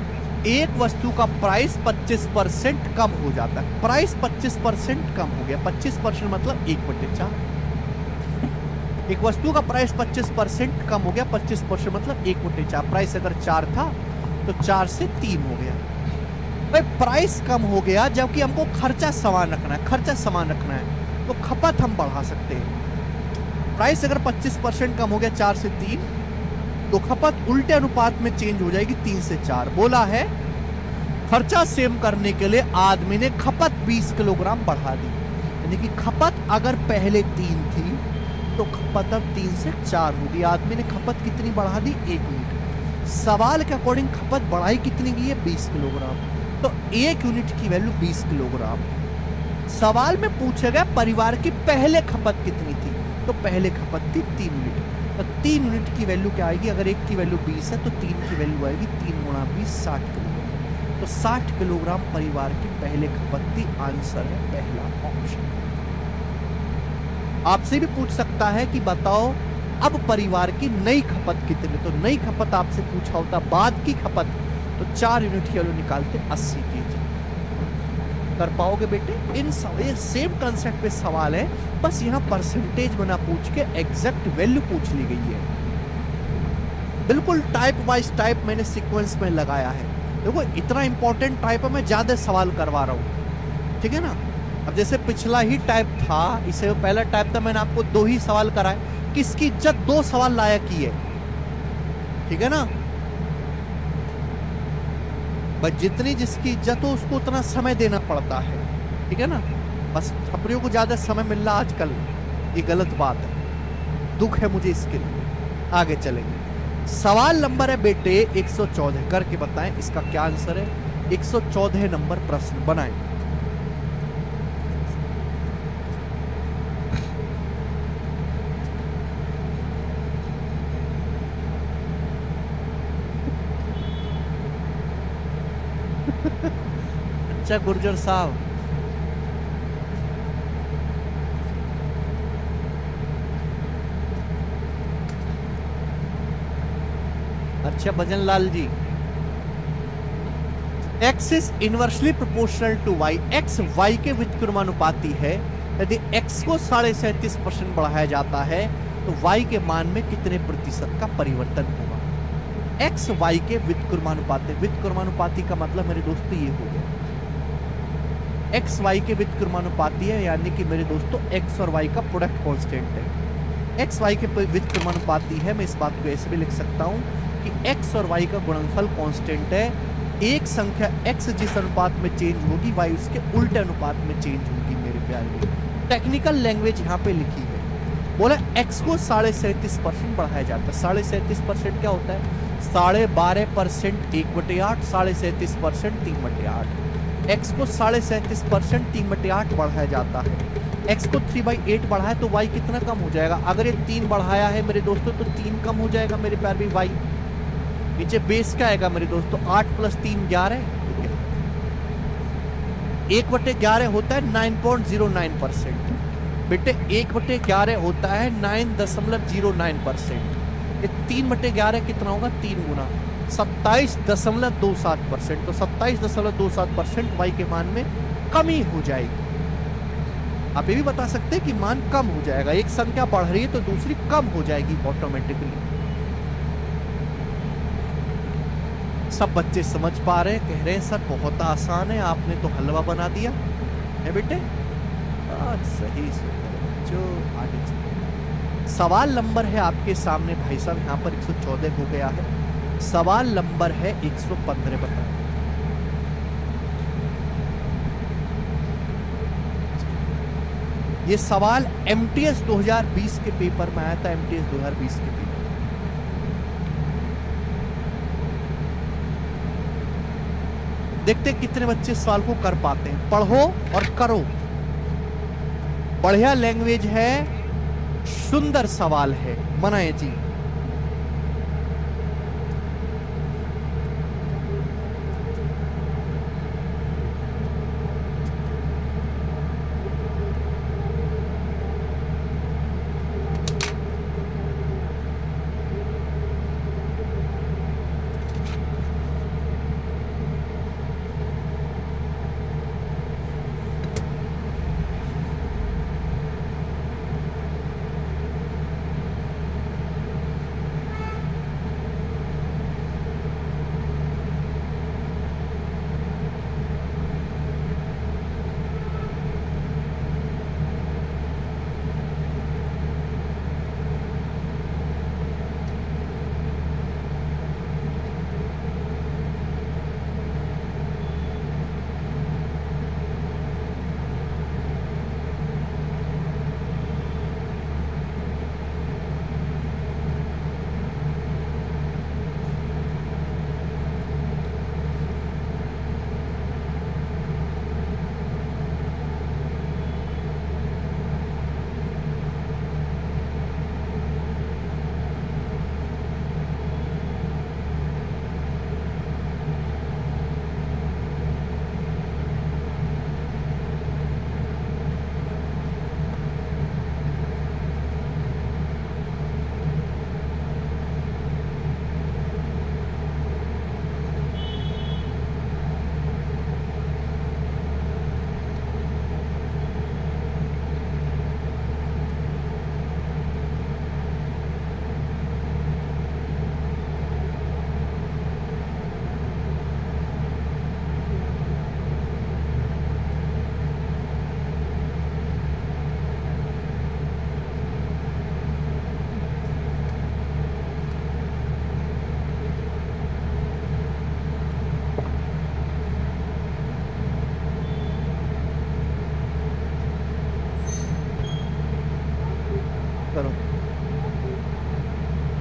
S1: एक वस्तु का प्राइस 25% कम हो जाता है। प्राइस 25% कम हो गया। 25% मतलब 1/4। एक वस्तु का प्राइस 25% कम हो गया। 25% मतलब 1/4। प्राइस अगर 4 था तो 4 से 3 हो गया। भाई प्राइस कम हो गया जबकि हमको खर्चा समान रखना है। खर्चा समान रखना है तो खपत हम बढ़ा सकते हैं। प्राइस अगर 25% कम हो गया 4 से 3, तो खपत उल्टे अनुपात में चेंज हो जाएगी 3 से 4। बोला है खर्चा सेम करने के लिए आदमी ने खपत 20 किलोग्राम बढ़ा दी, यानी कि खपत अगर पहले 3 थी तो खपत अब 3 से 4 होगी। आदमी ने खपत कितनी बढ़ा दी? 1 यूनिट। सवाल के अकॉर्डिंग खपत बढ़ाई कितनी गई है? 20 किलोग्राम। तो 1 यूनिट की वैल्यू 20 किलोग्राम। सवाल में पूछा गया परिवार की पहले खपत कितनी थी, तो पहले खपत थी 3 यूनिट। तो 3 यूनिट की वैल्यू क्या आएगी? अगर 1 की वैल्यू 20 है तो 3 की वैल्यू आएगी 3 गुणा 20 60 किलोग्राम। तो 60 किलोग्राम परिवार की पहले खपत थी। आंसर है पहला ऑप्शन। आपसे भी पूछ सकता है कि बताओ अब परिवार की नई खपत कितनी, तो नई खपत आपसे पूछा होता बाद की खपत, तो 4 यूनिट की वैल्यू निकालते 80 केजी। कर पाओगे बेटे? इन सेम कंसेप्ट पे सवाल है, बस यहाँ परसेंटेज बना पूछ के एग्जैक्ट वैल्यू पूछ ली गई है। बिल्कुल टाइप वाइज टाइप मैंने सीक्वेंस में लगाया है। देखो इतना इंपॉर्टेंट टाइप है, मैं ज्यादा सवाल करवा रहा हूँ, ठीक है ना। अब जैसे पिछला ही टाइप था, इससे पहला टाइप था, मैंने आपको 2 ही सवाल कराए, किसकी इज्जत 2 सवाल लायक ही है, ठीक है ना। बस जितनी जिसकी इज्जत हो उसको उतना समय देना पड़ता है, ठीक है ना। बस छपरियों को ज्यादा समय मिल रहा आजकल, ये गलत बात है, दुख है मुझे इसके लिए। आगे चलेंगे। सवाल नंबर है बेटे 114, करके बताएं इसका क्या आंसर है। 114 नंबर प्रश्न बनाएं। अच्छा गुर्जर साहब, अच्छा Bhajan Lal ji. x is inversely proportional to y, x y के व्युत्क्रमानुपाती है। यदि x को 37.5% बढ़ाया जाता है तो y के मान में कितने प्रतिशत का परिवर्तन होगा? x y के व्युत्क्रमानुपाती, व्युत्क्रमानुपाती का मतलब मेरे दोस्तों ये हो गया, x y के व्युत्क्रमानुपाती है, यानी कि मेरे दोस्तों x और y का प्रोडक्ट कांस्टेंट है। x y के व्युत्क्रमानुपाती है, मैं इस बात को ऐसे भी लिख सकता हूं कि x और y का गुणनफल कांस्टेंट है। एक संख्या x जिस अनुपात में चेंज होगी y उसके उल्टे अनुपात में चेंज होगी मेरे प्यारे। टेक्निकल लैंग्वेज यहाँ पे लिखी है। बोला x को 37.5% बढ़ाया जाता है। 37.5% क्या होता है? 12.5% 1/8, 37.5% 3/8। x को 37.5% 3/8 बढ़ाया जाता है। x को 3/8 बढ़ाया तो y कितना कम हो जाएगा? अगर ये 3 बढ़ाया है मेरे दोस्तों तो 3 कम हो जाएगा मेरे प्यार भी y। नीचे बेस क्या आएगा मेरे दोस्तों? 8 + 3 11, 1/11 होता है 9.09%। बेटे 1/11 होता है 9.09%। 3/11 कितना होगा? 3 गुना 27.27%। तो 27.27% y के मान में कमी हो जाएगी। आप ये भी बता सकते हैं कि मान कम हो जाएगा, एक संख्या बढ़ रही है तो दूसरी कम हो जाएगी ऑटोमेटिकली। सब बच्चे समझ पा रहे हैं, कह रहे हैं सर बहुत आसान है, आपने तो हलवा बना दिया है बेटे। सही जो आगे चलिए। सवाल नंबर है आपके सामने भाई साहब, यहाँ पर 114 हो गया है। सवाल नंबर है 115, बताएं। ये सवाल एमटीएस 2020 के पेपर में आया था, एमटीएस 2020 के पेपर। देखते कितने बच्चे सवाल को कर पाते हैं। पढ़ो और करो, बढ़िया लैंग्वेज है, सुंदर सवाल है, बनाए जी।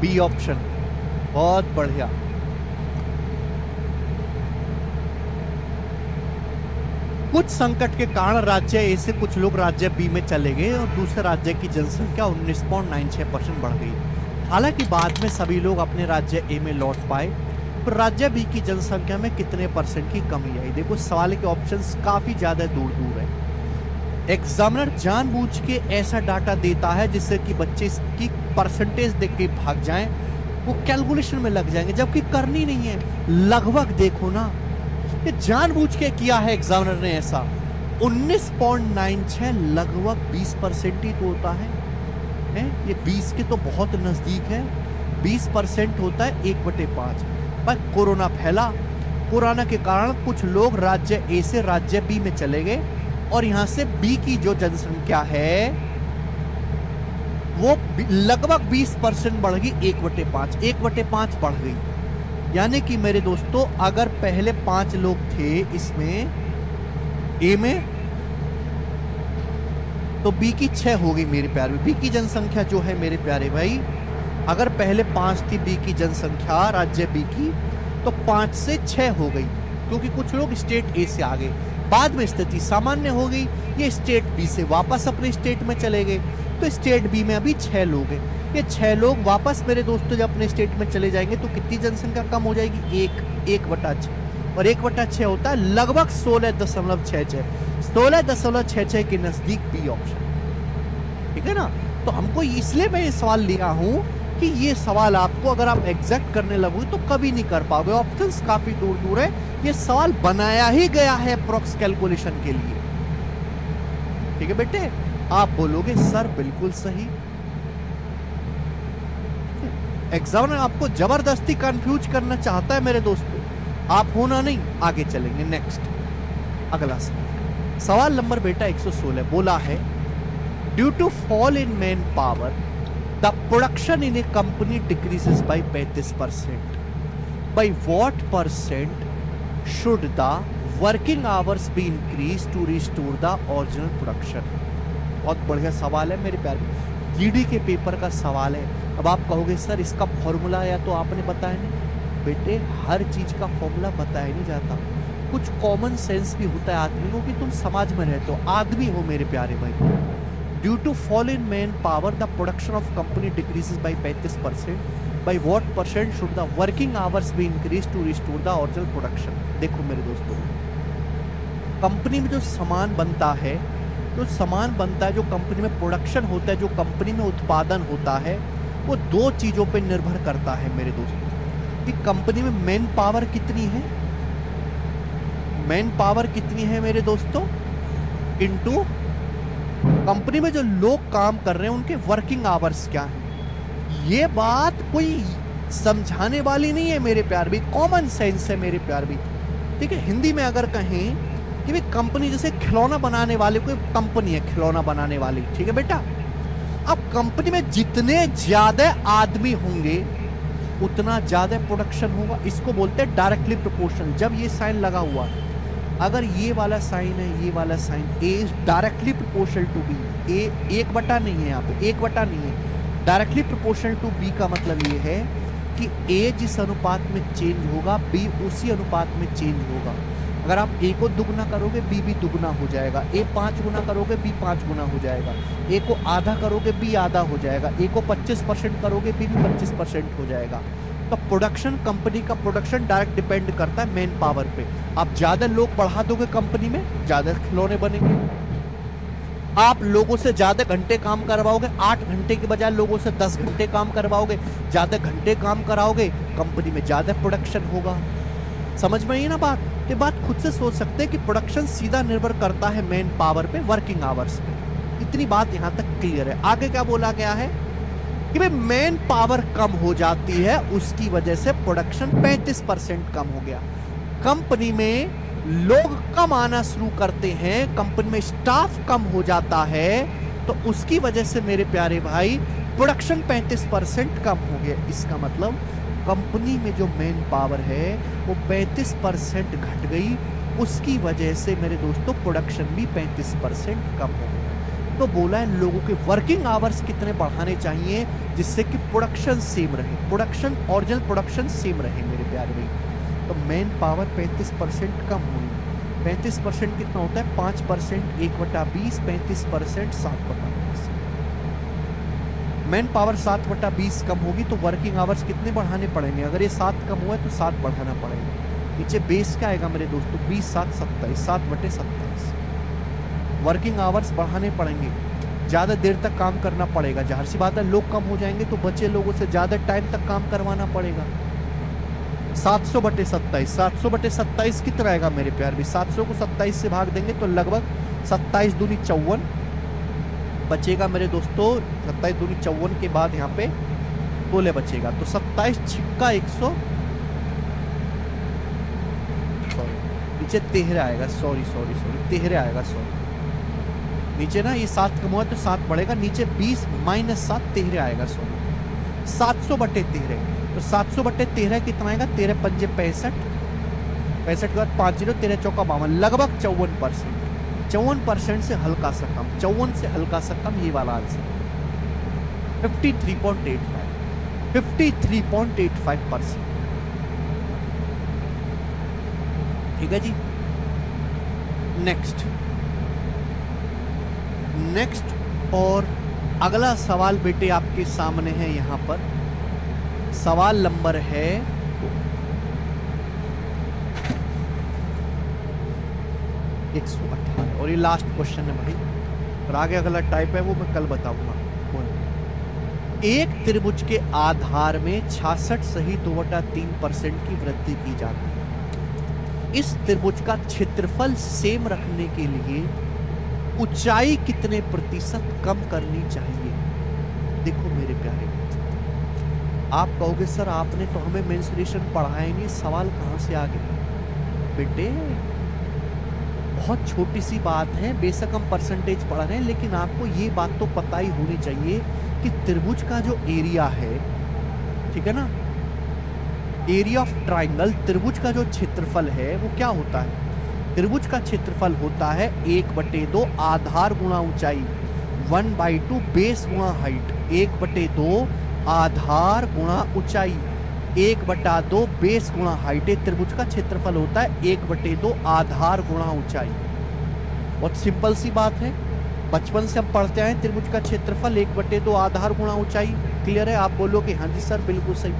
S1: बी ऑप्शन, बहुत बढ़िया। कुछ संकट के कारण राज्य ए से कुछ लोग राज्य बी में चले गए और दूसरे राज्य की जनसंख्या 19.96% बढ़ गई। हालांकि बाद में सभी लोग अपने राज्य ए में लौट पाए, तो राज्य बी की जनसंख्या में कितने परसेंट की कमी आई? देखो सवाल के ऑप्शंस काफी ज्यादा दूर दूर है। एग्जामिनर जानबूझ के ऐसा डाटा देता है जिससे कि बच्चे इसकी परसेंटेज देख के भाग जाएं, वो कैलकुलेशन में लग जाएंगे, जबकि करनी नहीं है। लगभग देखो ना, ये जानबूझ के किया है एग्जामिनर ने ऐसा। 19.96 लगभग 20% ही तो होता है, ये 20 के तो बहुत नजदीक है। 20% होता है 1/5। पर कोरोना फैला, कोरोना के कारण कुछ लोग राज्य ए से राज्य बी में चले गए और यहां से बी की जो जनसंख्या है वो लगभग 20% बढ़ गई। 1/5 बढ़ गई। यानी कि मेरे दोस्तों अगर पहले 5 लोग थे इसमें ए में, तो बी की 6 हो गई मेरे प्यारे। बी की जनसंख्या जो है मेरे प्यारे भाई, अगर पहले 5 थी बी की जनसंख्या राज्य बी की, तो 5 से 6 हो गई, क्योंकि कुछ लोग स्टेट ए से आ गए। बाद में स्थिति सामान्य हो गई, ये स्टेट बी से वापस अपने स्टेट में चले गए, तो स्टेट बी में अभी 6 लोग हैं। ये 6 लोग वापस मेरे दोस्तों जब अपने स्टेट में चले जाएंगे तो कितनी जनसंख्या कम हो जाएगी? 1/6। और 1/6 होता है लगभग 16.66। 16.66 के नजदीक बी ऑप्शन, ठीक है ना। तो हमको इसलिए मैं ये सवाल लिया हूं कि ये सवाल आपको अगर आप एग्जैक्ट करने लगोगे तो कभी नहीं कर पाओगे। ऑप्शंस काफी दूर दूर है, ये सवाल बनाया ही गया है अप्रॉक्स कैलकुलेशन के लिए, ठीक है बेटे। आप बोलोगे सर बिल्कुल सही। एग्जामिनर आपको जबरदस्ती कंफ्यूज करना चाहता है मेरे दोस्तों, आप होना नहीं। आगे चलेंगे, नेक्स्ट अगला सवाल। सवाल नंबर बेटा 116 बोला है, due to fall in man power the production in a company decreases by 35%। By what percent should the working hours be increase to restore the original production? बहुत बढ़िया सवाल है मेरे प्यारे, जीडी के पेपर का सवाल है। अब आप कहोगे सर इसका फॉर्मूला या तो आपने बताया नहीं। बेटे हर चीज का फॉर्मूला बताया नहीं जाता, कुछ कॉमन सेंस भी होता है आदमी को, कि तुम समाज में रहते हो, आदमी हो मेरे प्यारे भाई। Due to fall in man power the production of company decreases by 35%। By what percent should the working hours be increase to restore the original production? देखो मेरे दोस्तों, कंपनी में जो सामान बनता है, जो कंपनी में प्रोडक्शन होता है, जो कंपनी में उत्पादन होता है, वो 2 चीजों पे निर्भर करता है मेरे दोस्तों। कि कंपनी में मैन पावर कितनी है, मेरे दोस्तों, इनटू कंपनी में जो लोग काम कर रहे हैं उनके वर्किंग आवर्स क्या है। ये बात कोई समझाने वाली नहीं है मेरे प्यार भी, कॉमन सेंस है मेरे प्यार भी, ठीक है। हिंदी में अगर कहें कि भाई कंपनी, जैसे खिलौना बनाने वाले कोई कंपनी है, खिलौना बनाने वाली, ठीक है बेटा। अब कंपनी में जितने ज्यादा आदमी होंगे उतना ज्यादा प्रोडक्शन होगा। इसको बोलते हैं डायरेक्टली प्रोपोर्शनल। जब ये साइन लगा हुआ, अगर ये वाला साइन है, ये वाला sign, A is directly proportional to B. A 1/, नहीं है यहाँ पे, 1/, नहीं है। डायरेक्टली प्रोपोर्शनल टू बी का मतलब ये है कि ए जिस अनुपात में चेंज होगा, बी उसी अनुपात में चेंज होगा। अगर आप ए को दुगना करोगे, बी भी दुगना हो जाएगा। ए 5 गुना करोगे, बी 5 गुना हो जाएगा। ए को आधा करोगे, बी आधा हो जाएगा। ए को 25% करोगे, बी भी 25% हो जाएगा। तो प्रोडक्शन, कंपनी का प्रोडक्शन डायरेक्ट डिपेंड करता है मैन पावर पे। आप ज्यादा लोग बढ़ा दोगे कंपनी में, ज्यादा खिलौने बनेंगे। आप लोगों से ज्यादा घंटे काम करवाओगे, 8 घंटे के बजाय लोगों से 10 घंटे काम करवाओगे, ज्यादा घंटे काम कराओगे, कंपनी में ज्यादा प्रोडक्शन होगा। समझ में आई ना बात? ये बात खुद से सोच सकते हैं कि प्रोडक्शन सीधा निर्भर करता है मैन पावर पे, वर्किंग आवर्स पे। इतनी बात यहां तक क्लियर है। आगे क्या बोला गया है कि भाई मैन पावर कम हो जाती है, उसकी वजह से प्रोडक्शन 35% कम हो गया। कंपनी में लोग कम आना शुरू करते हैं, कंपनी में स्टाफ कम हो जाता है, तो उसकी वजह से मेरे प्यारे भाई प्रोडक्शन 35% कम हो गया। इसका मतलब कंपनी में जो मैन पावर है वो 35% घट गई, उसकी वजह से मेरे दोस्तों प्रोडक्शन भी 35% कम हो गया। तो बोला है लोगों के वर्किंग आवर्स कितने बढ़ाने चाहिए जिससे कि प्रोडक्शन सेम रहे, प्रोडक्शन ओरिजिनल प्रोडक्शन सेम रहे मेरे प्यारे भाई। तो मैन पावर 35% कम हुई। 35% कितना होता है? 5% 1/20, 35% 7/20। मैन पावर 7/20 कम होगी तो वर्किंग आवर्स कितने बढ़ाने पड़ेंगे? अगर ये 7 कम हुआ है तो 7 बढ़ाना पड़ेगा। नीचे बेस क्या आएगा मेरे दोस्तों? 20 7 27, 7/27। वर्किंग आवर्स बढ़ाने पड़ेंगे, ज़्यादा देर तक काम करना पड़ेगा। जाहिर सी बात है लोग कम हो जाएंगे तो बचे लोगों से ज़्यादा टाइम तक काम करवाना पड़ेगा। 700/27, 700/27 कितना आएगा मेरे प्यार भी? 700 को 27 से भाग देंगे तो लगभग 27 दूनी 54 बचेगा मेरे दोस्तों। 27 दूनी 54 के बाद यहाँ पे 16 बचेगा तो 27 छिक्का 100, सॉरी नीचे 13 आएगा, सॉरी 13 आएगा, सॉरी नीचे ना ये 7 कम हुआ तो 7 बढ़ेगा, नीचे 20 - 7 13 आएगा, सॉरी 700/13। तो 700/13 कितना आएगा? 13 पंजे 65, 65 के बाद 5 0, 13 चौका 52, लगभग 54%। 54% से हल्का सा कम, 54 से हल्का सा कम, ये वाला आंसर 53.85, 53.85%। ठीक है जी। नेक्स्ट और अगला सवाल बेटे आपके सामने है। यहां पर सवाल नंबर है 118 और ये लास्ट क्वेश्चन है भाई, और आगे अगला टाइप है वो मैं कल बताऊंगा। एक त्रिभुज के आधार में 66 सही 2/3% की वृद्धि की जाती है। इस त्रिभुज का क्षेत्रफल सेम रखने के लिए ऊंचाई कितने प्रतिशत कम करनी चाहिए? देखो मेरे प्यारे, आप कहोगे सर आपने तो हमें मेंसुरेशन पढ़ाया नहीं, सवाल कहां से आ गया? बेटे बहुत छोटी सी बात है, बेशक हम परसेंटेज पढ़ रहे हैं लेकिन आपको ये बात तो पता ही होनी चाहिए कि त्रिभुज का जो एरिया है, ठीक है ना, एरिया ऑफ ट्राइंगल, त्रिभुज का जो क्षेत्रफल है वो क्या होता है? त्रिभुज का क्षेत्रफल होता है 1/2 आधार गुणा ऊंचाई, 1/2 बेस गुणा हाइट, 1/2 आधार गुणा ऊंचाई, 1/2 बेस गुणा हाइट। त्रिभुज का क्षेत्रफल होता है 1/2 आधार गुणा ऊंचाई। बहुत सिंपल सी बात है, बचपन से हम पढ़ते आए त्रिभुज का क्षेत्रफल 1/2 आधार गुणा ऊंचाई। क्लियर है? आप बोलोगे हाँ जी सर बिल्कुल सही।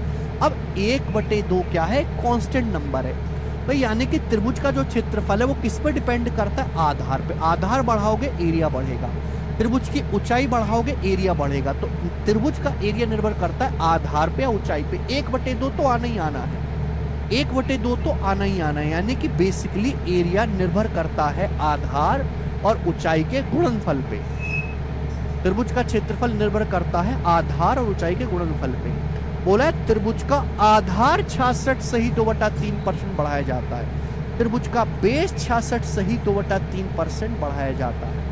S1: अब 1/2 क्या है? कांस्टेंट नंबर है भाई, यानी कि त्रिभुज का जो क्षेत्रफल है वो किस पे डिपेंड करता है? आधार पे। आधार बढ़ाओगे एरिया बढ़ेगा, त्रिभुज की ऊंचाई बढ़ाओगे एरिया बढ़ेगा। तो त्रिभुज का एरिया निर्भर करता है आधार पे या ऊंचाई पे। 1/2 तो आना ही आना है, 1/2 तो आना ही आना है, यानी कि बेसिकली एरिया निर्भर करता है आधार और ऊंचाई के गुणनफल पे। त्रिभुज का क्षेत्रफल निर्भर करता है आधार और ऊंचाई के गुणनफल पे। बोला है त्रिभुज का आधार 66 सही 2/3% बढ़ाया जाता है, त्रिभुज का बेस 66 सही 2/3% बढ़ाया जाता है।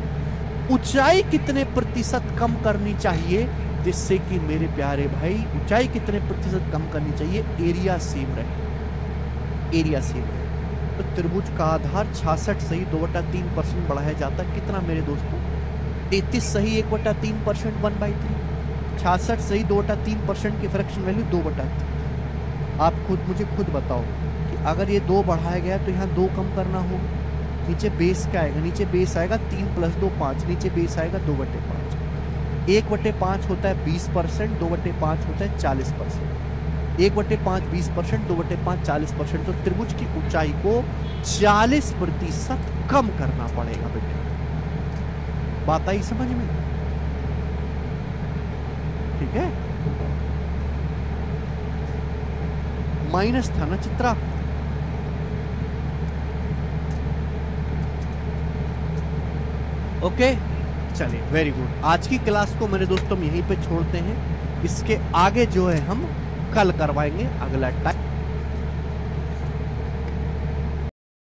S1: ऊंचाई कितने प्रतिशत कम करनी चाहिए जिससे कि मेरे प्यारे भाई ऊंचाई कितने प्रतिशत कम करनी चाहिए? एरिया सेम रहे, एरिया सेम रहे। तो त्रिभुज का आधार 66 सही 2/3% बढ़ाया जाता है। कितना मेरे दोस्तों? 33 सही 1/3%, 1/3। 66 सही 2/3% की फ्रैक्शन वैल्यू 2/3। आप मुझे खुद बताओ कि अगर ये 2 बढ़ाया गया तो यहाँ 2 कम करना होगा। नीचे बेस क्या आएगा? नीचे बेस आएगा 3 + 2 5, नीचे बेस आएगा 2/5। 1/5 होता है 20%, 2/5 होता है 40%। 1/5 20%, 2/5 40%। तो त्रिभुज की ऊंचाई को 40% कम करना पड़ेगा बेटे। बात आई समझ में? ठीक है, माइनस था ना चित्रा? ओके चलिए, वेरी गुड। आज की क्लास को मेरे दोस्तों हम यहीं पे छोड़ते हैं। इसके आगे जो है हम कल करवाएंगे अगला टाइम।